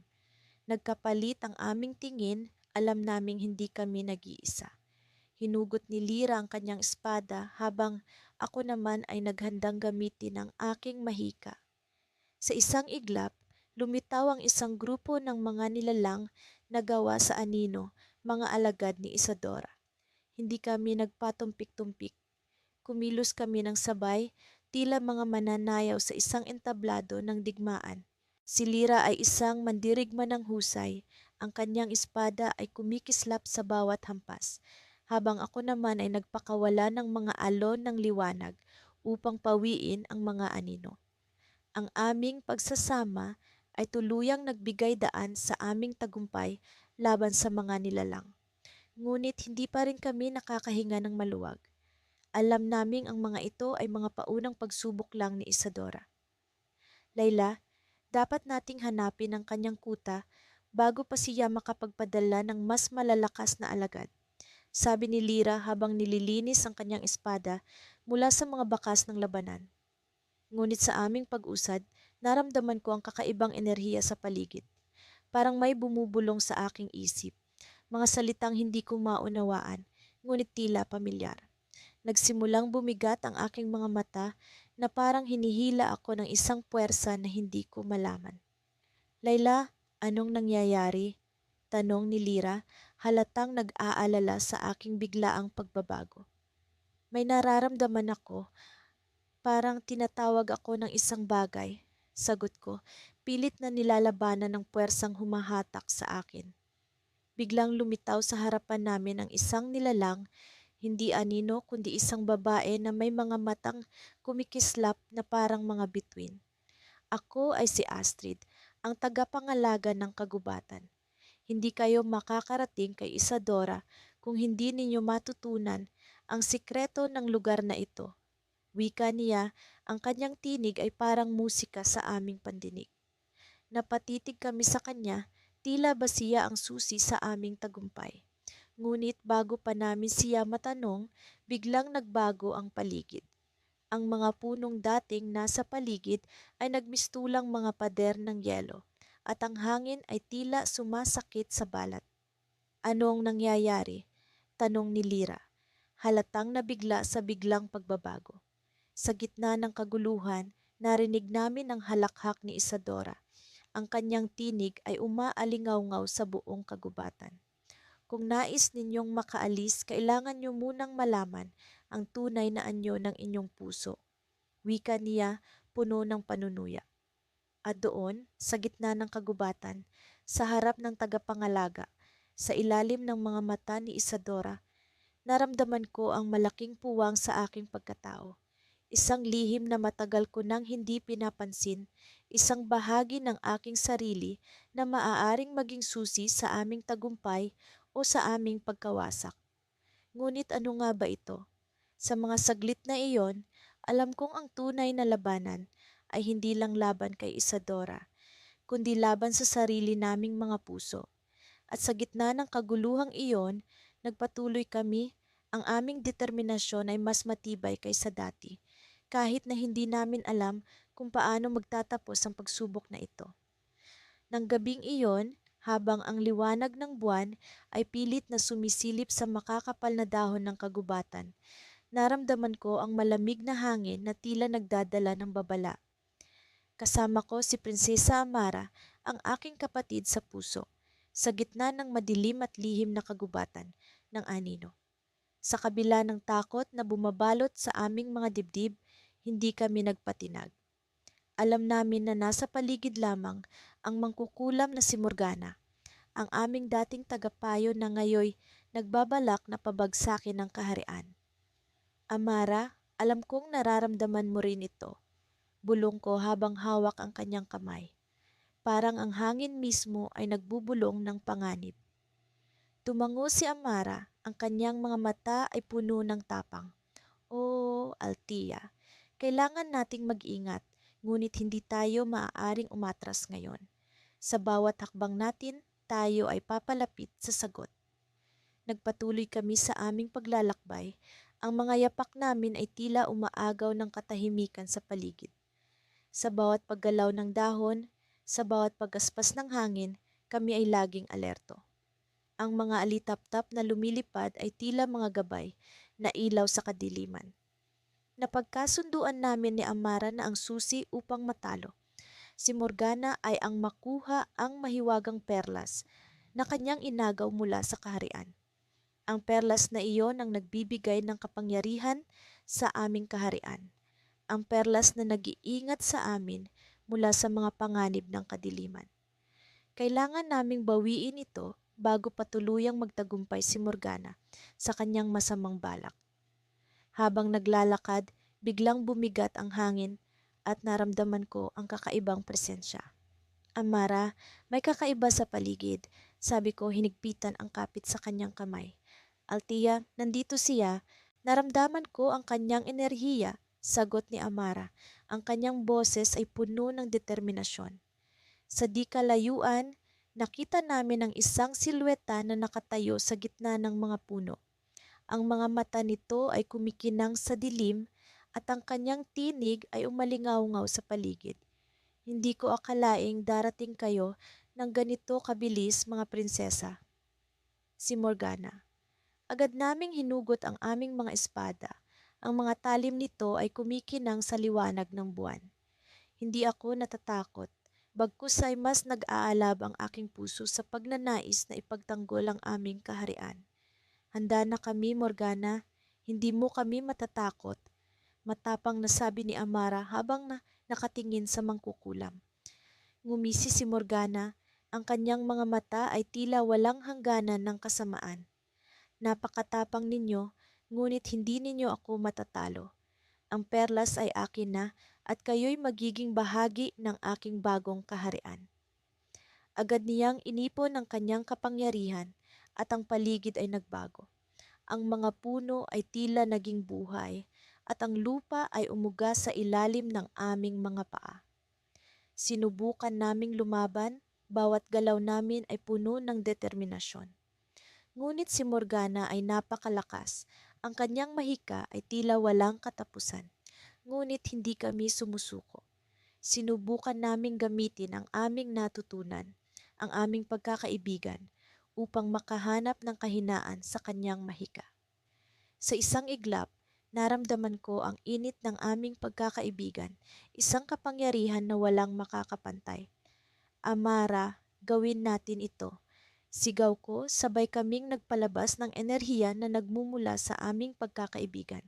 Nagkapalit ang aming tingin, alam naming hindi kami nag-iisa. Hinugot ni Lira ang kanyang espada habang ako naman ay naghandang gamitin ang aking mahika. Sa isang iglap, lumitaw ang isang grupo ng mga nilalang na gawa sa anino, mga alagad ni Isadora. Hindi kami nagpatumpik-tumpik. Kumilos kami ng sabay, tila mga mananayaw sa isang entablado ng digmaan. Si Lira ay isang mandirigma ng husay, ang kanyang espada ay kumikislap sa bawat hampas, habang ako naman ay nagpakawala ng mga alon ng liwanag upang pawiin ang mga anino. Ang aming pagsasama ay tuluyang nagbigay daan sa aming tagumpay laban sa mga nilalang. Ngunit hindi pa rin kami nakakahinga ng maluwag. Alam naming ang mga ito ay mga paunang pagsubok lang ni Isadora. Layla, dapat nating hanapin ang kanyang kuta bago pa siya makapagpadala ng mas malalakas na alagad. Sabi ni Lira habang nililinis ang kanyang espada mula sa mga bakas ng labanan. Ngunit sa aming pag-usad, naramdaman ko ang kakaibang enerhiya sa paligid. Parang may bumubulong sa aking isip. Mga salitang hindi ko maunawaan, ngunit tila pamilyar. Nagsimulang bumigat ang aking mga mata na parang hinihila ako ng isang puwersa na hindi ko malaman. Layla, anong nangyayari? Tanong ni Lira, halatang nag-aalala sa aking biglaang pagbabago. May nararamdaman ako, parang tinatawag ako ng isang bagay. Sagot ko, pilit na nilalabanan ng puwersang humahatak sa akin. Biglang lumitaw sa harapan namin ang isang nilalang, hindi anino kundi isang babae na may mga matang kumikislap na parang mga bituin. Ako ay si Astrid, ang tagapangalaga ng kagubatan. Hindi kayo makakarating kay Isadora kung hindi ninyo matutunan ang sikreto ng lugar na ito. Wika niya, ang kanyang tinig ay parang musika sa aming pandinig. Napatitig kami sa kanya, tila ba siya ang susi sa aming tagumpay. Ngunit bago pa namin siya matanong, biglang nagbago ang paligid. Ang mga punong dating nasa paligid ay nagmistulang mga pader ng yelo at ang hangin ay tila sumasakit sa balat. Anong nangyayari? Tanong ni Lira, halatang nabigla sa biglang pagbabago. Sa gitna ng kaguluhan, narinig namin ang halakhak ni Isadora. Ang kanyang tinig ay umaalingaw-ngaw sa buong kagubatan. Kung nais ninyong makaalis, kailangan nyo munang malaman ang tunay na anyo ng inyong puso. Wika niya, puno ng panunuya. At doon, sa gitna ng kagubatan, sa harap ng tagapangalaga, sa ilalim ng mga mata ni Isadora, naramdaman ko ang malaking puwang sa aking pagkatao. Isang lihim na matagal ko nang hindi pinapansin, isang bahagi ng aking sarili na maaaring maging susi sa aming tagumpay o sa aming pagkawasak. Ngunit ano nga ba ito? Sa mga saglit na iyon, alam kong ang tunay na labanan ay hindi lang laban kay Isadora, kundi laban sa sarili naming mga puso. At sa gitna ng kaguluhang iyon, nagpatuloy kami, ang aming determinasyon ay mas matibay kaysa dati. kahit na hindi namin alam kung paano magtatapos ang pagsubok na ito. Nang gabing iyon, habang ang liwanag ng buwan ay pilit na sumisilip sa makakapal na dahon ng kagubatan, naramdaman ko ang malamig na hangin na tila nagdadala ng babala. Kasama ko si Prinsesa Amara, ang aking kapatid sa puso, sa gitna ng madilim at lihim na kagubatan ng anino. Sa kabila ng takot na bumabalot sa aming mga dibdib, hindi kami nagpatinag. Alam namin na nasa paligid lamang ang mangkukulam na si Morgana, ang aming dating tagapayo na ngayoy nagbabalak na pabagsakin ng kaharian. Amara, alam kong nararamdaman mo rin ito. Bulong ko habang hawak ang kanyang kamay. Parang ang hangin mismo ay nagbubulong ng panganib. Tumango si Amara, ang kanyang mga mata ay puno ng tapang. Oh, Altia, kailangan nating mag-ingat, ngunit hindi tayo maaaring umatras ngayon. Sa bawat hakbang natin, tayo ay papalapit sa sagot. Nagpatuloy kami sa aming paglalakbay. Ang mga yapak namin ay tila umaagaw ng katahimikan sa paligid. Sa bawat paggalaw ng dahon, sa bawat paggaspas ng hangin, kami ay laging alerto. Ang mga alitaptap na lumilipad ay tila mga gabay na ilaw sa kadiliman. Napagkasunduan namin ni Amara na ang susi upang matalo. Si Morgana ay ang makuha ang mahiwagang perlas na kanyang inagaw mula sa kaharian. Ang perlas na iyon ang nagbibigay ng kapangyarihan sa aming kaharian. Ang perlas na nag-iingat sa amin mula sa mga panganib ng kadiliman. Kailangan naming bawiin ito bago patuluyang magtagumpay si Morgana sa kanyang masamang balak. Habang naglalakad, biglang bumigat ang hangin at naramdaman ko ang kakaibang presensya. Amara, may kakaiba sa paligid, sabi ko hinigpitan ang kapit sa kanyang kamay. Altia, nandito siya. Naramdaman ko ang kanyang enerhiya. Sagot ni Amara, ang kanyang boses ay puno ng determinasyon. Sa di kalayuan, nakita namin ang isang silweta na nakatayo sa gitna ng mga puno. Ang mga mata nito ay kumikinang sa dilim at ang kanyang tinig ay umalingaw-ngaw sa paligid. Hindi ko akalaing darating kayo ng ganito kabilis, mga prinsesa. Si Morgana. Agad naming hinugot ang aming mga espada. Ang mga talim nito ay kumikinang sa liwanag ng buwan. Hindi ako natatakot, bagkus ay mas nag-aalab ang aking puso sa pagnanais na ipagtanggol ang aming kaharian. Handa na kami, Morgana, hindi mo kami matatakot, matapang na sabi ni Amara habang nakatingin sa mangkukulam. Ngumisi si Morgana, ang kanyang mga mata ay tila walang hangganan ng kasamaan. Napakatapang ninyo, ngunit hindi ninyo ako matatalo. Ang perlas ay akin na at kayo'y magiging bahagi ng aking bagong kaharian. Agad niyang inipon ang kanyang kapangyarihan at ang paligid ay nagbago. Ang mga puno ay tila naging buhay at ang lupa ay umuga sa ilalim ng aming mga paa. Sinubukan naming lumaban, bawat galaw namin ay puno ng determinasyon. Ngunit si Morgana ay napakalakas. Ang kanyang mahika ay tila walang katapusan. Ngunit hindi kami sumusuko. Sinubukan naming gamitin ang aming natutunan, ang aming pagkakaibigan, upang makahanap ng kahinaan sa kanyang mahika. Sa isang iglap, naramdaman ko ang init ng aming pagkakaibigan, isang kapangyarihan na walang makakapantay. Amara, gawin natin ito. Sigaw ko, sabay kaming nagpalabas ng enerhiya na nagmumula sa aming pagkakaibigan.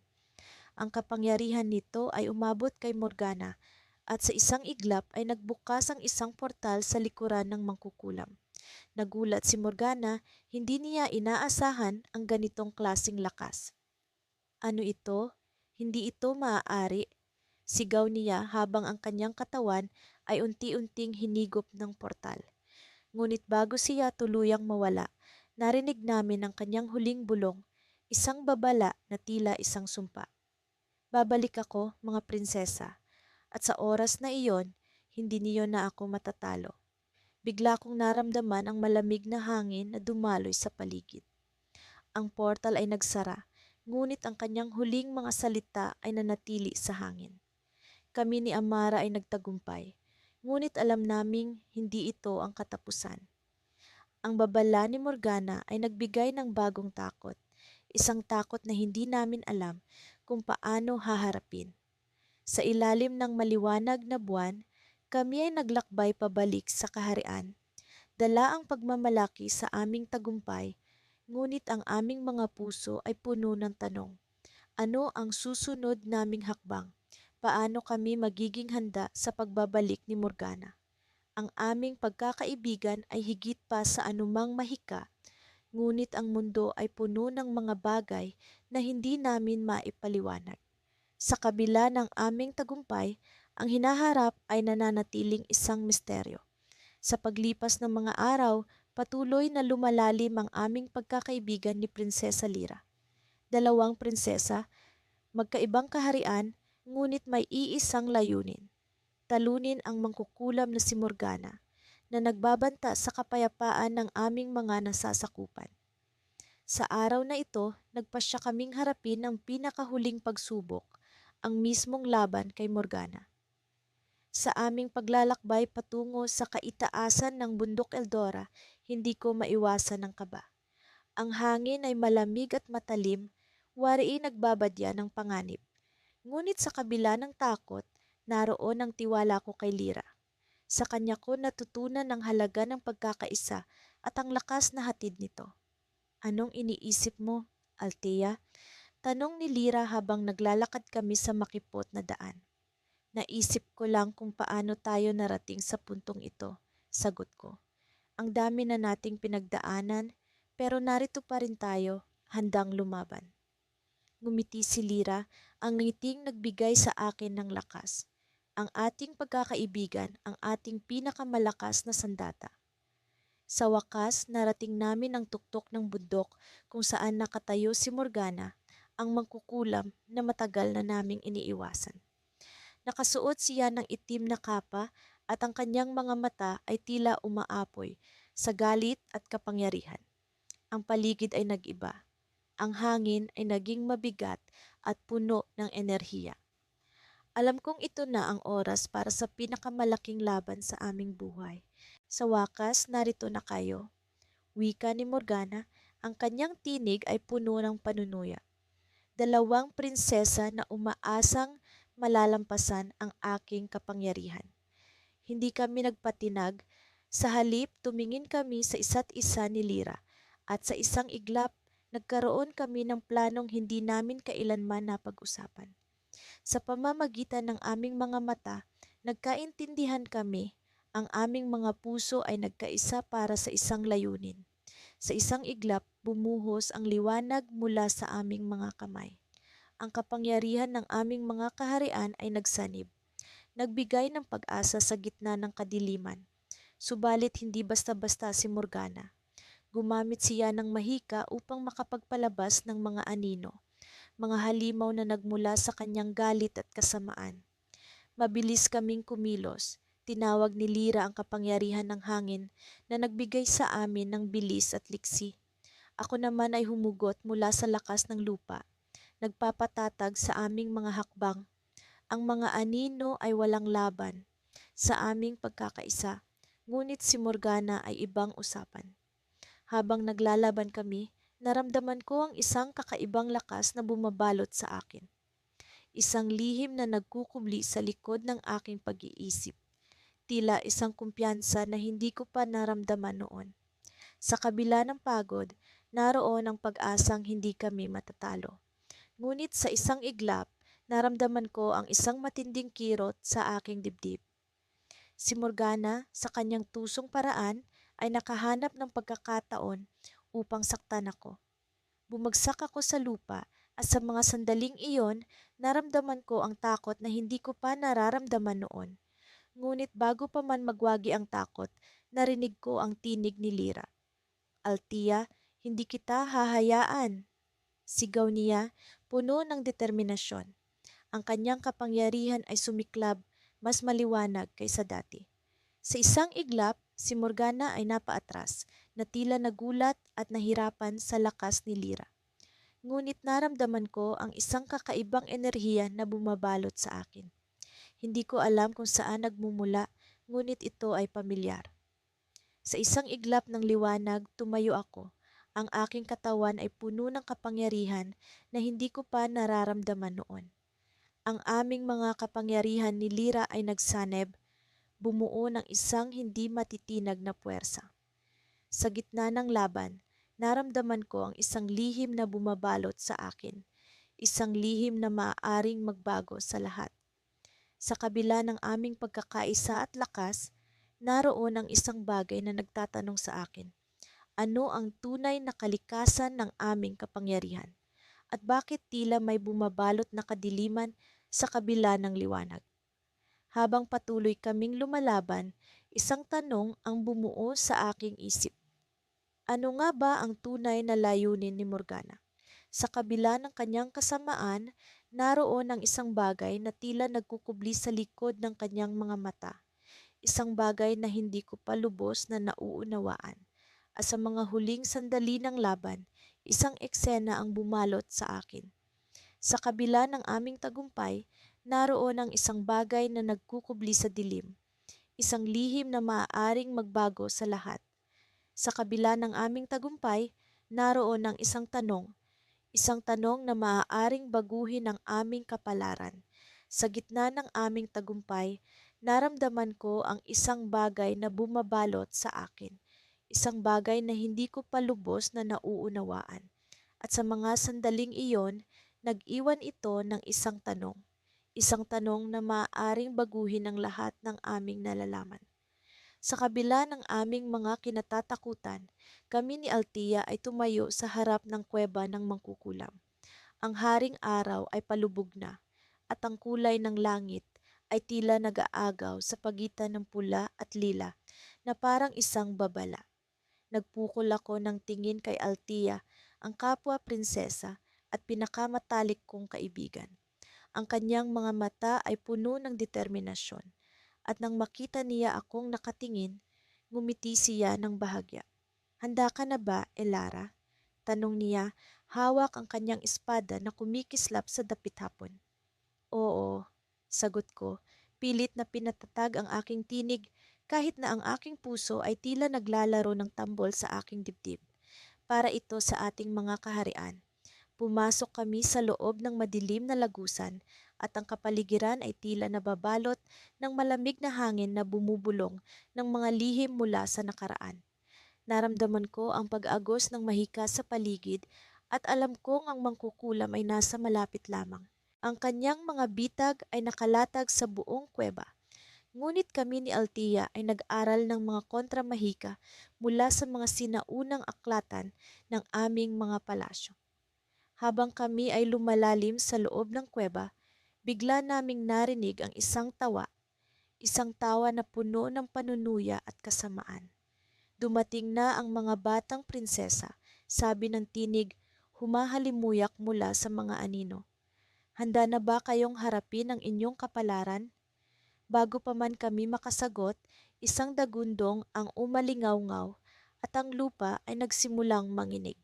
Ang kapangyarihan nito ay umabot kay Morgana at sa isang iglap ay nagbukas ang isang portal sa likuran ng mangkukulam. Nagulat si Morgana, hindi niya inaasahan ang ganitong klasing lakas. Ano ito? Hindi ito maaari. Sigaw niya habang ang kanyang katawan ay unti-unting hinigop ng portal. Ngunit bago siya tuluyang mawala, narinig namin ang kanyang huling bulong, isang babala na tila isang sumpa. Babalik ako, mga prinsesa, at sa oras na iyon, hindi niyo na ako matatalo. Bigla kong naramdaman ang malamig na hangin na dumaloy sa paligid. Ang portal ay nagsara, ngunit ang kanyang huling mga salita ay nanatili sa hangin. Kami ni Amara ay nagtagumpay, ngunit alam naming hindi ito ang katapusan. Ang babala ni Morgana ay nagbigay ng bagong takot, isang takot na hindi namin alam kung paano haharapin. Sa ilalim ng maliwanag na buwan, kami ay naglakbay pabalik sa kaharian. Dala ang pagmamalaki sa aming tagumpay, ngunit ang aming mga puso ay puno ng tanong. Ano ang susunod naming hakbang? Paano kami magiging handa sa pagbabalik ni Morgana? Ang aming pagkakaibigan ay higit pa sa anumang mahika, ngunit ang mundo ay puno ng mga bagay na hindi namin maipaliwanag. Sa kabila ng aming tagumpay, ang hinaharap ay nananatiling isang misteryo. Sa paglipas ng mga araw, patuloy na lumalalim ang aming pagkakaibigan ni Prinsesa Lyra. Dalawang prinsesa, magkaibang kaharian, ngunit may iisang layunin. Talunin ang mangkukulam na si Morgana na nagbabanta sa kapayapaan ng aming mga nasasakupan. Sa araw na ito, nagpasya kaming harapin ang pinakahuling pagsubok, ang mismong laban kay Morgana. Sa aming paglalakbay patungo sa kaitaasan ng bundok Eldora, hindi ko maiwasan ang kaba. Ang hangin ay malamig at matalim, wariin nagbabadya ng panganib. Ngunit sa kabila ng takot, naroon ang tiwala ko kay Lyra. Sa kanya ko natutunan ang halaga ng pagkakaisa at ang lakas na hatid nito. Anong iniisip mo, Althea? Tanong ni Lyra habang naglalakad kami sa makipot na daan. Naisip ko lang kung paano tayo narating sa puntong ito, sagot ko. Ang dami na nating pinagdaanan, pero narito pa rin tayo, handang lumaban. Ngumiti si Lyra, ang ngiting nagbigay sa akin ng lakas. Ang ating pagkakaibigan, ang ating pinakamalakas na sandata. Sa wakas, narating namin ang tuktok ng bundok kung saan nakatayo si Morgana, ang mangkukulam na matagal na naming iniiwasan. Nakasuot siya ng itim na kapa at ang kanyang mga mata ay tila umaapoy sa galit at kapangyarihan. Ang paligid ay nag-iba. Ang hangin ay naging mabigat at puno ng enerhiya. Alam kong ito na ang oras para sa pinakamalaking laban sa aming buhay. Sa wakas, narito na kayo. Wika ni Morgana, ang kanyang tinig ay puno ng panunuya. Dalawang prinsesa na umaasang malalampasan ang aking kapangyarihan. Hindi kami nagpatinag, sa halip tumingin kami sa isa't isa ni Lyra at sa isang iglap nagkaroon kami ng planong hindi namin kailanman napag-usapan. Sa pamamagitan ng aming mga mata, nagkaintindihan kami, ang aming mga puso ay nagkaisa para sa isang layunin. Sa isang iglap, bumuhos ang liwanag mula sa aming mga kamay. Ang kapangyarihan ng aming mga kaharian ay nagsanib. Nagbigay ng pag-asa sa gitna ng kadiliman. Subalit hindi basta-basta si Morgana. Gumamit siya ng mahika upang makapagpalabas ng mga anino, mga halimaw na nagmula sa kanyang galit at kasamaan. Mabilis kaming kumilos. Tinawag ni Lyra ang kapangyarihan ng hangin na nagbigay sa amin ng bilis at liksi. Ako naman ay humugot mula sa lakas ng lupa, nagpapatatag sa aming mga hakbang. Ang mga anino ay walang laban sa aming pagkakaisa, ngunit si Morgana ay ibang usapan. Habang naglalaban kami, naramdaman ko ang isang kakaibang lakas na bumabalot sa akin. Isang lihim na nagkukubli sa likod ng aking pag-iisip. Tila isang kumpiyansa na hindi ko pa naramdaman noon. Sa kabila ng pagod, naroon ang pag-asang hindi kami matatalo. Ngunit sa isang iglap, naramdaman ko ang isang matinding kirot sa aking dibdib. Si Morgana, sa kanyang tusong paraan, ay nakahanap ng pagkakataon upang saktan ako. Bumagsak ako sa lupa at sa mga sandaling iyon, naramdaman ko ang takot na hindi ko pa nararamdaman noon. Ngunit bago pa man magwagi ang takot, narinig ko ang tinig ni Lyra. Althea, hindi kita hahayaan. Sigaw niya, puno ng determinasyon. Ang kanyang kapangyarihan ay sumiklab, mas maliwanag kaysa dati. Sa isang iglap, si Morgana ay napaatras, na tila nagulat at nahirapan sa lakas ni Lyra. Ngunit naramdaman ko ang isang kakaibang enerhiya na bumabalot sa akin. Hindi ko alam kung saan nagmumula, ngunit ito ay pamilyar. Sa isang iglap ng liwanag, tumayo ako. Ang aking katawan ay puno ng kapangyarihan na hindi ko pa nararamdaman noon. Ang aming mga kapangyarihan ni Lira ay nagsanib, bumuo ng isang hindi matitinag na puwersa. Sa gitna ng laban, naramdaman ko ang isang lihim na bumabalot sa akin, isang lihim na maaaring magbago sa lahat. Sa kabila ng aming pagkakaisa at lakas, naroon ang isang bagay na nagtatanong sa akin, ano ang tunay na kalikasan ng aming kapangyarihan? At bakit tila may bumabalot na kadiliman sa kabila ng liwanag? Habang patuloy kaming lumalaban, isang tanong ang bumuo sa aking isip. Ano nga ba ang tunay na layunin ni Morgana? Sa kabila ng kanyang kasamaan, naroon ang isang bagay na tila nagkukubli sa likod ng kanyang mga mata. Isang bagay na hindi ko pa lubos na nauunawaan. At sa mga huling sandali ng laban, isang eksena ang bumalot sa akin. Sa kabila ng aming tagumpay, naroon ang isang bagay na nagkukubli sa dilim. Isang lihim na maaaring magbago sa lahat. Sa kabila ng aming tagumpay, naroon ang isang tanong na maaaring baguhin ang aming kapalaran. Sa gitna ng aming tagumpay, naramdaman ko ang isang bagay na bumabalot sa akin. Isang bagay na hindi ko pa lubos na nauunawaan. At sa mga sandaling iyon, nag-iwan ito ng isang tanong. Isang tanong na maaaring baguhin ang lahat ng aming nalalaman. Sa kabila ng aming mga kinatatakutan, kami ni Althea ay tumayo sa harap ng kuweba ng mangkukulam. Ang haring araw ay palubog na, at ang kulay ng langit ay tila nag-aagaw sa pagitan ng pula at lila na parang isang babala. Nagpukol ako ng tingin kay Althea, ang kapwa prinsesa at pinakamatalik kong kaibigan. Ang kanyang mga mata ay puno ng determinasyon. At nang makita niya akong nakatingin, ngumiti siya ng bahagya. Handa ka na ba, Elara? Tanong niya, hawak ang kanyang espada na kumikislap sa dapit hapon. Oo, sagot ko, pilit na pinatatag ang aking tinig kahit na ang aking puso ay tila naglalaro ng tambol sa aking dibdib. Para ito sa ating mga kaharian. Pumasok kami sa loob ng madilim na lagusan at ang kapaligiran ay tila nababalot ng malamig na hangin na bumubulong ng mga lihim mula sa nakaraan. Naramdaman ko ang pag-agos ng mahika sa paligid at alam kong ang mangkukulam ay nasa malapit lamang. Ang kanyang mga bitag ay nakalatag sa buong kuweba. Ngunit kami ni Althea ay nag-aral ng mga kontramahika mula sa mga sinaunang aklatan ng aming mga palasyo. Habang kami ay lumalalim sa loob ng kuweba, bigla naming narinig ang isang tawa na puno ng panunuya at kasamaan. Dumating na ang mga batang prinsesa, sabi ng tinig, humahalimuyak mula sa mga anino. Handa na ba kayong harapin ang inyong kapalaran? Bago pa man kami makasagot, isang dagundong ang umalingaw-ngaw at ang lupa ay nagsimulang manginig.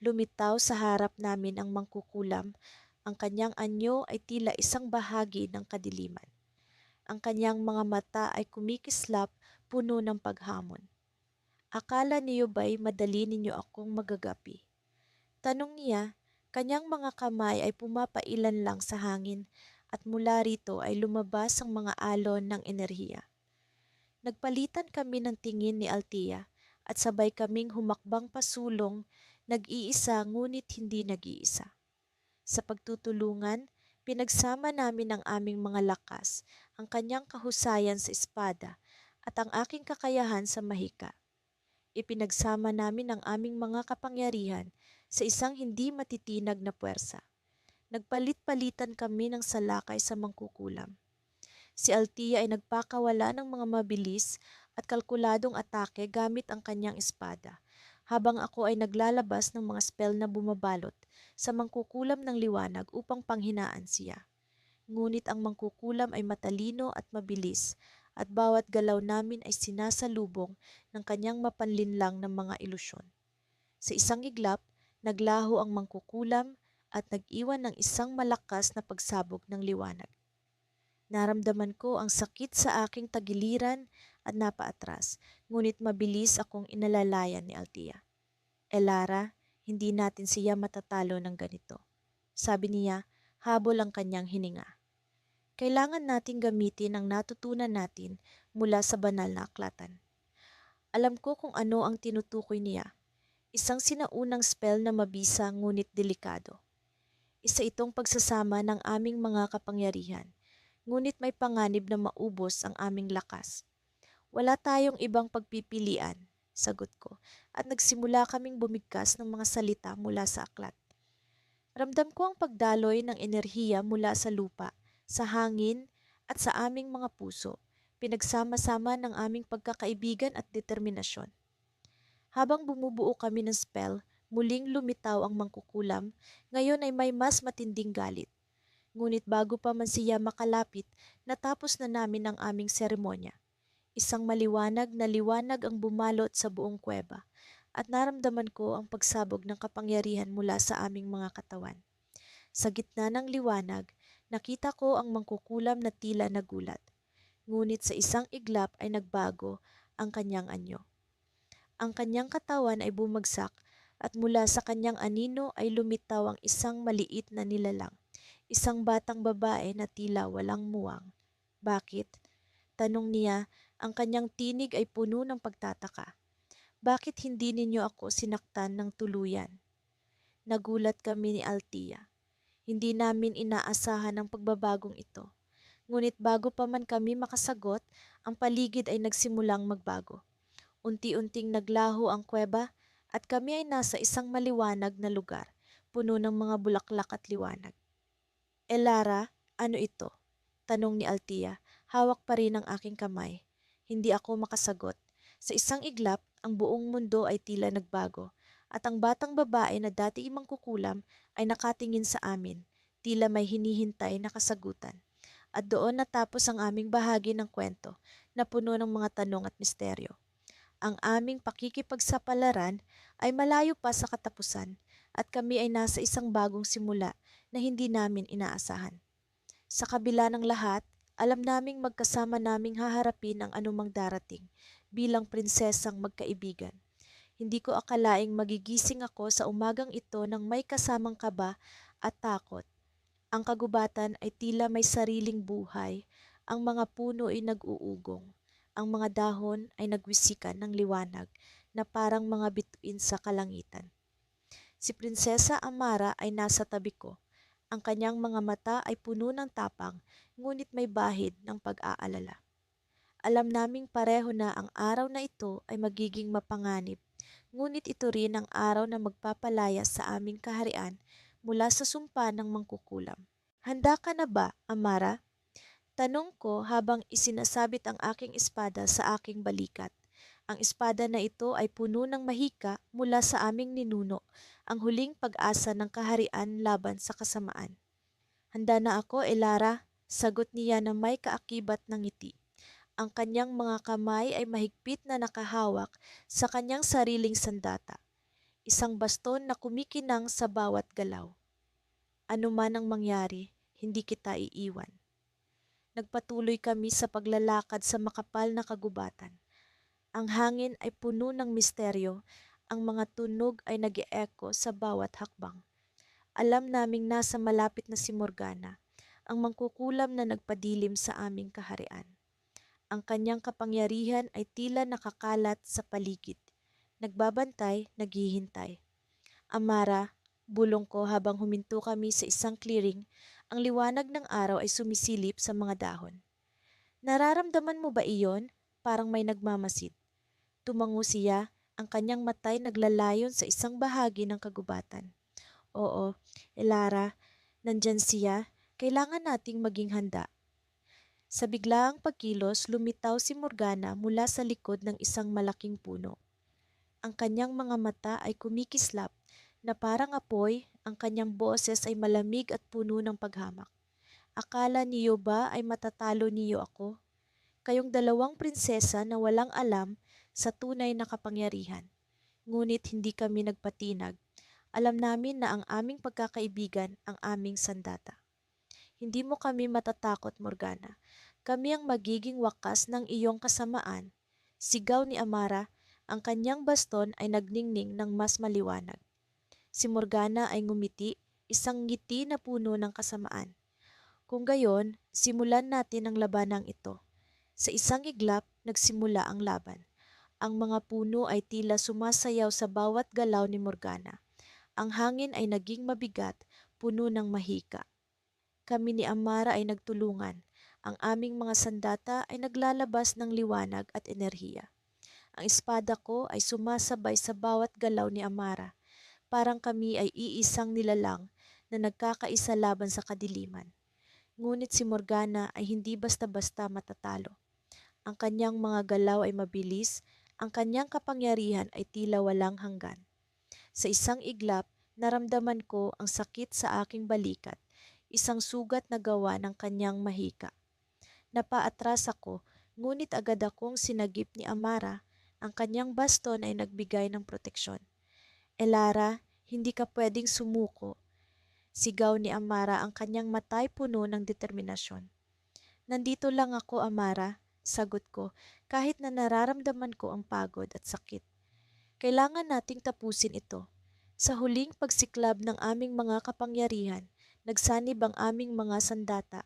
Lumitaw sa harap namin ang mangkukulam. Ang kanyang anyo ay tila isang bahagi ng kadiliman. Ang kanyang mga mata ay kumikislap, puno ng paghamon. Akala niyo ba'y madali ninyo akong magagapi? Tanong niya, kanyang mga kamay ay pumapailan lang sa hangin at mula rito ay lumabas ang mga alon ng enerhiya. Nagpalitan kami ng tingin ni Althea at sabay kaming humakbang pasulong, nag-iisa ngunit hindi nag-iisa. Sa pagtutulungan, pinagsama namin ang aming mga lakas, ang kanyang kahusayan sa espada at ang aking kakayahan sa mahika. Ipinagsama namin ang aming mga kapangyarihan sa isang hindi matitinag na puwersa. Nagpalit-palitan kami ng salakay sa mangkukulam. Si Althea ay nagpakawala ng mga mabilis at kalkuladong atake gamit ang kanyang espada, habang ako ay naglalabas ng mga spell na bumabalot sa mangkukulam ng liwanag upang panghinaan siya. Ngunit ang mangkukulam ay matalino at mabilis at bawat galaw namin ay sinasalubong ng kanyang mapanlinlang ng mga ilusyon. Sa isang iglap, Naglaho ang mangkukulam at nag-iwan ng isang malakas na pagsabog ng liwanag. Naramdaman ko ang sakit sa aking tagiliran at napaatras, ngunit mabilis akong inalalayan ni Althea. Elara, hindi natin siya matatalo ng ganito. Sabi niya, habol ang kanyang hininga. Kailangan nating gamitin ang natutunan natin mula sa banal na aklatan. Alam ko kung ano ang tinutukoy niya. Isang sinaunang spell na mabisa ngunit delikado. Isa itong pagsasama ng aming mga kapangyarihan, ngunit may panganib na maubos ang aming lakas. Wala tayong ibang pagpipilian, sagot ko, at nagsimula kaming bumigkas ng mga salita mula sa aklat. Ramdam ko ang pagdaloy ng enerhiya mula sa lupa, sa hangin, at sa aming mga puso, pinagsama-sama ng aming pagkakaibigan at determinasyon. Habang bumubuo kami ng spell, muling lumitaw ang mangkukulam, ngayon ay may mas matinding galit. Ngunit bago pa man siya makalapit, natapos na namin ang aming seremonya. Isang maliwanag na liwanag ang bumalot sa buong kuweba, at naramdaman ko ang pagsabog ng kapangyarihan mula sa aming mga katawan. Sa gitna ng liwanag, nakita ko ang mangkukulam na tila nagulat. Ngunit sa isang iglap ay nagbago ang kanyang anyo. Ang kanyang katawan ay bumagsak at mula sa kanyang anino ay lumitaw ang isang maliit na nilalang, isang batang babae na tila walang muwang. Bakit? Tanong niya, ang kanyang tinig ay puno ng pagtataka. Bakit hindi ninyo ako sinaktan ng tuluyan? Nagulat kami ni Althea. Hindi namin inaasahan ang pagbabagong ito. Ngunit bago pa man kami makasagot, ang paligid ay nagsimulang magbago. Unti-unting naglaho ang kuweba at kami ay nasa isang maliwanag na lugar, puno ng mga bulaklak at liwanag. Elara, ano ito? Tanong ni Althea, hawak pa rin ang aking kamay. Hindi ako makasagot. Sa isang iglap, ang buong mundo ay tila nagbago, at ang batang babae na dati mangkukulam ay nakatingin sa amin, tila may hinihintay na kasagutan. At doon natapos ang aming bahagi ng kwento na puno ng mga tanong at misteryo. Ang aming pakikipagsapalaran ay malayo pa sa katapusan at kami ay nasa isang bagong simula na hindi namin inaasahan. Sa kabila ng lahat, alam naming magkasama naming haharapin ang anumang darating bilang prinsesang magkaibigan. Hindi ko akalaing magigising ako sa umagang ito ng may kasamang kaba at takot. Ang kagubatan ay tila may sariling buhay, ang mga puno ay nag-uugong. Ang mga dahon ay nagwisikan ng liwanag na parang mga bituin sa kalangitan. Si Prinsesa Amara ay nasa tabi ko. Ang kanyang mga mata ay puno ng tapang, ngunit may bahid ng pag-aalala. Alam naming pareho na ang araw na ito ay magiging mapanganib, ngunit ito rin ang araw na magpapalaya sa aming kaharian mula sa sumpa ng mangkukulam. Handa ka na ba, Amara? Tanong ko habang isinasabit ang aking espada sa aking balikat. Ang espada na ito ay puno ng mahika mula sa aming ninuno, ang huling pag-asa ng kaharian laban sa kasamaan. Handa na ako, Elara, sagot niya na may kaakibat ng ngiti. Ang kanyang mga kamay ay mahigpit na nakahawak sa kanyang sariling sandata, isang baston na kumikinang sa bawat galaw. Ano man ang mangyari, hindi kita iiwan. Nagpatuloy kami sa paglalakad sa makapal na kagubatan. Ang hangin ay puno ng misteryo, ang mga tunog ay nag-e-echo sa bawat hakbang. Alam naming nasa malapit na si Morgana, ang mangkukulam na nagpadilim sa aming kaharian. Ang kanyang kapangyarihan ay tila nakakalat sa paligid. Nagbabantay, naghihintay. Amara, bulong ko habang huminto kami sa isang clearing, ang liwanag ng araw ay sumisilip sa mga dahon. Nararamdaman mo ba iyon? Parang may nagmamasid. Tumango siya, ang kanyang matay naglalayon sa isang bahagi ng kagubatan. Oo, Elara, nandyan siya. Kailangan nating maging handa. Sa biglaang pagkilos, lumitaw si Morgana mula sa likod ng isang malaking puno. Ang kanyang mga mata ay kumikislap na parang apoy, ang kanyang boses ay malamig at puno ng paghamak. Akala niyo ba ay matatalo niyo ako? Kayong dalawang prinsesa na walang alam sa tunay na kapangyarihan. Ngunit hindi kami nagpatinag. Alam namin na ang aming pagkakaibigan ang aming sandata. Hindi mo kami matatakot, Morgana. Kami ang magiging wakas ng iyong kasamaan. Sigaw ni Amara, ang kanyang baston ay nagningning ng mas maliwanag. Si Morgana ay ngumiti, isang ngiti na puno ng kasamaan. Kung gayon, simulan natin ang labanang ito. Sa isang iglap, nagsimula ang laban. Ang mga puno ay tila sumasayaw sa bawat galaw ni Morgana. Ang hangin ay naging mabigat, puno ng mahika. Kami ni Amara ay nagtulungan. Ang aming mga sandata ay naglalabas ng liwanag at enerhiya. Ang espada ko ay sumasabay sa bawat galaw ni Amara. Parang kami ay iisang nilalang na nagkakaisa laban sa kadiliman. Ngunit si Morgana ay hindi basta-basta matatalo. Ang kanyang mga galaw ay mabilis, ang kanyang kapangyarihan ay tila walang hanggan. Sa isang iglap, naramdaman ko ang sakit sa aking balikat, isang sugat na gawa ng kanyang mahika. Napaatras ako, ngunit agad akong sinagip ni Amara. Ang kanyang baston ay nagbigay ng proteksyon. Elara, hindi ka pwedeng sumuko. Sigaw ni Amara, ang kanyang matay puno ng determinasyon. Nandito lang ako, Amara, sagot ko, kahit na nararamdaman ko ang pagod at sakit. Kailangan nating tapusin ito. Sa huling pagsiklab ng aming mga kapangyarihan, nagsanib ang aming mga sandata.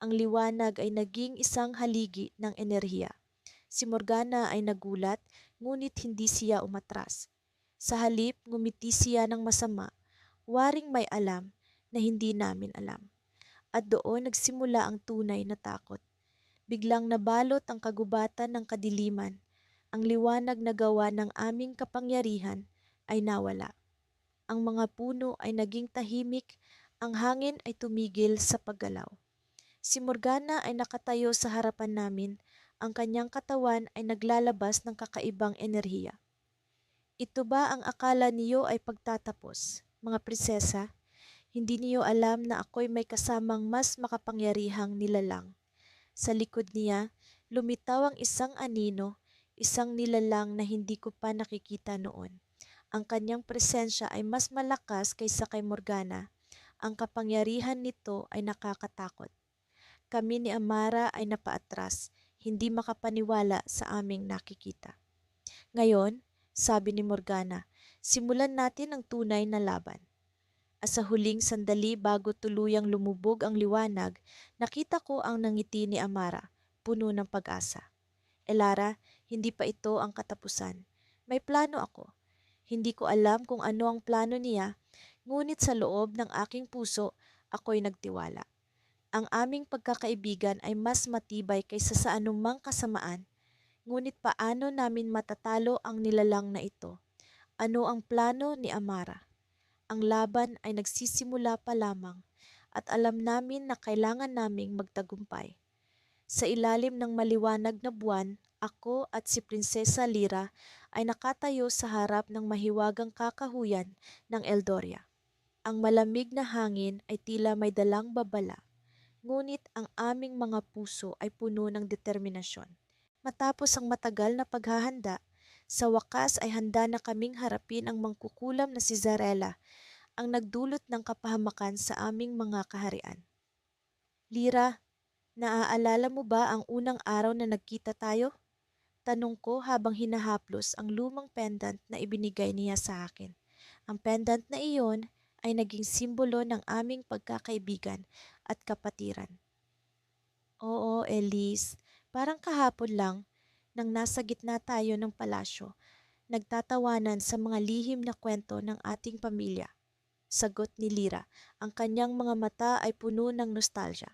Ang liwanag ay naging isang haligi ng enerhiya. Si Morgana ay nagulat, ngunit hindi siya umatras. Sa halip, ngumiti siya ng masama, waring may alam na hindi namin alam. At doon nagsimula ang tunay na takot. Biglang nabalot ang kagubatan ng kadiliman. Ang liwanag na gawa ng aming kapangyarihan ay nawala. Ang mga puno ay naging tahimik, ang hangin ay tumigil sa paggalaw. Si Morgana ay nakatayo sa harapan namin, ang kanyang katawan ay naglalabas ng kakaibang enerhiya. Ito ba ang akala niyo ay pagtatapos, mga prinsesa? Hindi niyo alam na ako'y may kasamang mas makapangyarihang nilalang. Sa likod niya, lumitaw ang isang anino, isang nilalang na hindi ko pa nakikita noon. Ang kanyang presensya ay mas malakas kaysa kay Morgana. Ang kapangyarihan nito ay nakakatakot. Kami ni Amara ay napaatras, hindi makapaniwala sa aming nakikita. Ngayon, sabi ni Morgana, simulan natin ang tunay na laban. At sa huling sandali bago tuluyang lumubog ang liwanag, nakita ko ang nangiti ni Amara, puno ng pag-asa. Elara, hindi pa ito ang katapusan. May plano ako. Hindi ko alam kung ano ang plano niya, ngunit sa loob ng aking puso, ako'y nagtiwala. Ang aming pagkakaibigan ay mas matibay kaysa sa anumang kasamaan, ngunit paano namin matatalo ang nilalang na ito? Ano ang plano ni Amara? Ang laban ay nagsisimula pa lamang at alam namin na kailangan naming magtagumpay. Sa ilalim ng maliwanag na buwan, ako at si Prinsesa Lyra ay nakatayo sa harap ng mahiwagang kakahuyan ng Eldoria. Ang malamig na hangin ay tila may dalang babala, ngunit ang aming mga puso ay puno ng determinasyon. Matapos ang matagal na paghahanda, sa wakas ay handa na kaming harapin ang mangkukulam na si Zarela, ang nagdulot ng kapahamakan sa aming mga kaharian. Lyra, naaalala mo ba ang unang araw na nagkita tayo? Tanong ko habang hinahaplos ang lumang pendant na ibinigay niya sa akin. Ang pendant na iyon ay naging simbolo ng aming pagkakaibigan at kapatiran. Oo, Elise, parang kahapon lang nang nasa gitna tayo ng palasyo, nagtatawanan sa mga lihim na kwento ng ating pamilya. Sagot ni Lyra, ang kanyang mga mata ay puno ng nostalgia.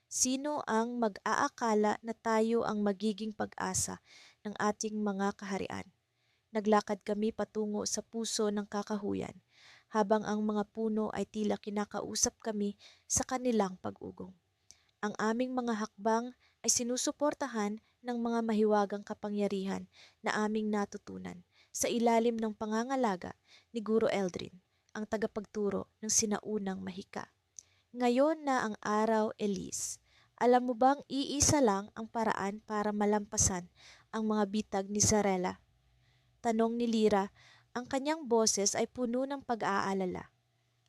Sino ang mag-aakala na tayo ang magiging pag-asa ng ating mga kaharian? Naglakad kami patungo sa puso ng kakahuyan, habang ang mga puno ay tila kinakausap kami sa kanilang pag-ugong. Ang aming mga hakbang ay sinusuportahan ng mga mahiwagang kapangyarihan na aming natutunan sa ilalim ng pangangalaga ni Guro Eldrin, ang tagapagturo ng sinaunang mahika. Ngayon na ang araw, Elise. Alam mo bang iisa lang ang paraan para malampasan ang mga bitag ni Zarela? Tanong ni Lyra, Ang kanyang boses ay puno ng pag-aalala.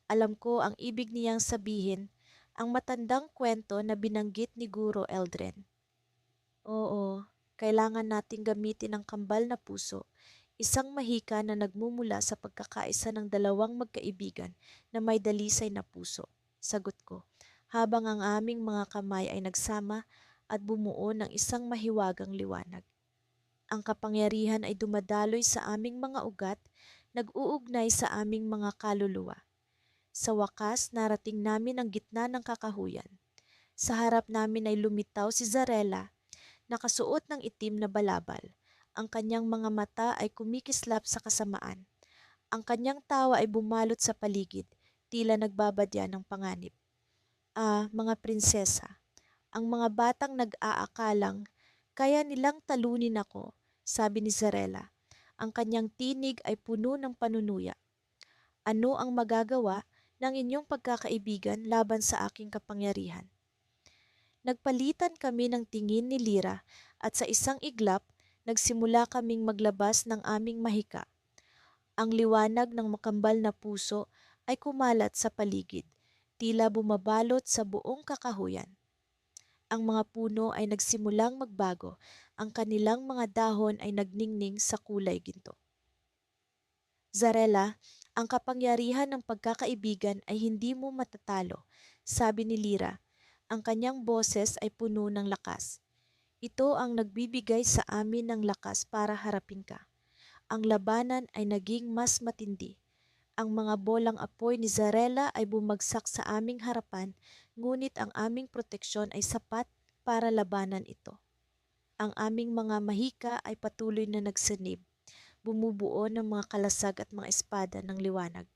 Alam ko ang ibig niyang sabihin, ang matandang kwento na binanggit ni Guro Eldren. Oo, kailangan nating gamitin ang kambal na puso, isang mahika na nagmumula sa pagkakaisa ng dalawang magkaibigan na may dalisay na puso. Sagot ko, habang ang aming mga kamay ay nagsama at bumuo ng isang mahiwagang liwanag. Ang kapangyarihan ay dumadaloy sa aming mga ugat, nag-uugnay sa aming mga kaluluwa. Sa wakas, narating namin ang gitna ng kakahuyan. Sa harap namin ay lumitaw si Zarela, nakasuot ng itim na balabal. Ang kanyang mga mata ay kumikislap sa kasamaan. Ang kanyang tawa ay bumalot sa paligid, tila nagbabadya ng panganib. Mga prinsesa, ang mga batang nag-aakalang kaya nilang talunin ako, sabi ni Zarela. Ang kanyang tinig ay puno ng panunuya. Ano ang magagawa ng inyong pagkakaibigan laban sa aking kapangyarihan? Nagpalitan kami ng tingin ni Lyra at sa isang iglap, nagsimula kaming maglabas ng aming mahika. Ang liwanag ng makambal na puso ay kumalat sa paligid, tila bumabalot sa buong kakahuyan. Ang mga puno ay nagsimulang magbago, ang kanilang mga dahon ay nagningning sa kulay ginto. Zarela, ang kapangyarihan ng pagkakaibigan ay hindi mo matatalo, sabi ni Lyra. Ang kanyang boses ay puno ng lakas. Ito ang nagbibigay sa amin ng lakas para harapin ka. Ang labanan ay naging mas matindi. Ang mga bolang apoy ni Zarela ay bumagsak sa aming harapan, ngunit ang aming proteksyon ay sapat para labanan ito. Ang aming mga mahika ay patuloy na nagsanib, bumubuo ng mga kalasag at mga espada ng liwanag.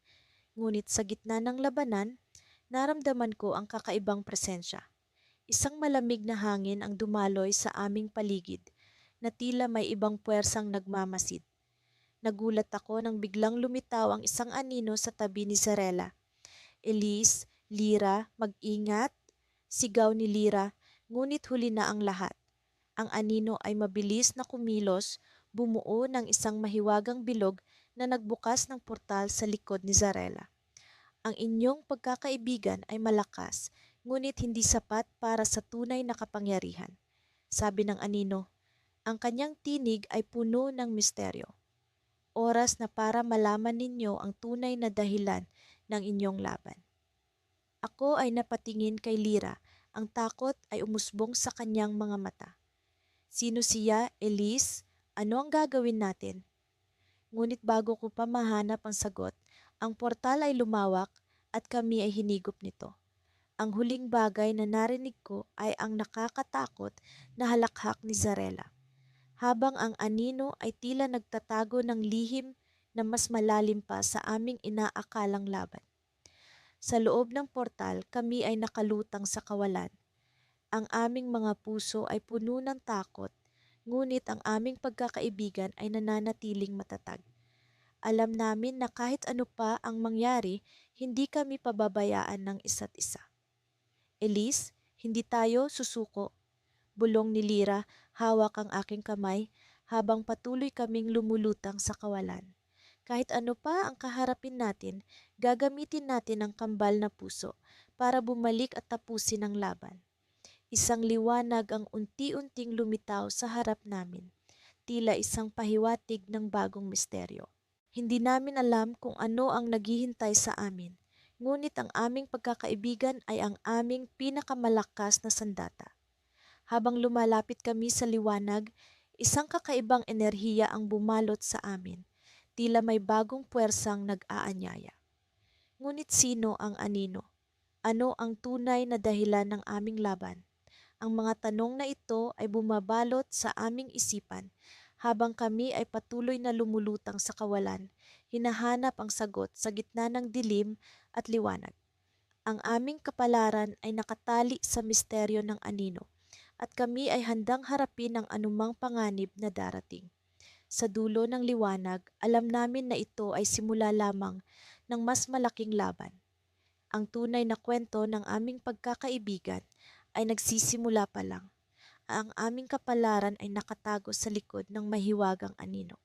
Ngunit sa gitna ng labanan, naramdaman ko ang kakaibang presensya. Isang malamig na hangin ang dumaloy sa aming paligid, na tila may ibang puwersang nagmamasid. Nagulat ako nang biglang lumitaw ang isang anino sa tabi ni Zarela. Elise, Lyra, mag-ingat, sigaw ni Lyra, ngunit huli na ang lahat. Ang anino ay mabilis na kumilos, bumuo ng isang mahiwagang bilog na nagbukas ng portal sa likod ni Zarela. Ang inyong pagkakaibigan ay malakas, ngunit hindi sapat para sa tunay na kapangyarihan. Sabi ng anino, ang kanyang tinig ay puno ng misteryo. Oras na para malaman ninyo ang tunay na dahilan ng inyong laban. Ako ay napatingin kay Lyra, ang takot ay umusbong sa kanyang mga mata. Sino siya, Elise? Ano ang gagawin natin? Ngunit bago ko pa mahanap ang sagot, ang portal ay lumawak at kami ay hinigop nito. Ang huling bagay na narinig ko ay ang nakakatakot na halakhak ni Zarela. Habang ang anino ay tila nagtatago ng lihim na mas malalim pa sa aming inaakalang laban. Sa loob ng portal, kami ay nakalutang sa kawalan. Ang aming mga puso ay puno ng takot, ngunit ang aming pagkakaibigan ay nananatiling matatag. Alam namin na kahit ano pa ang mangyari, hindi kami pababayaan ng isa't isa. Elise, hindi tayo susuko. Bulong ni Lyra, hawak ang aking kamay habang patuloy kaming lumulutang sa kawalan. Kahit ano pa ang kaharapin natin, gagamitin natin ang kambal na puso para bumalik at tapusin ang laban. Isang liwanag ang unti-unting lumitaw sa harap namin, tila isang pahiwatig ng bagong misteryo. Hindi namin alam kung ano ang naghihintay sa amin, ngunit ang aming pagkakaibigan ay ang aming pinakamalakas na sandata. Habang lumalapit kami sa liwanag, isang kakaibang enerhiya ang bumalot sa amin, tila may bagong puwersang nag-aanyaya. Ngunit sino ang anino? Ano ang tunay na dahilan ng aming laban? Ang mga tanong na ito ay bumabalot sa aming isipan habang kami ay patuloy na lumulutang sa kawalan, hinahanap ang sagot sa gitna ng dilim at liwanag. Ang aming kapalaran ay nakatali sa misteryo ng anino at kami ay handang harapin ang anumang panganib na darating. Sa dulo ng liwanag, alam namin na ito ay simula lamang ng mas malaking laban. Ang tunay na kwento ng aming pagkakaibigan ay nagsisimula pa lang. Ang aming kapalaran ay nakatago sa likod ng mahiwagang anino.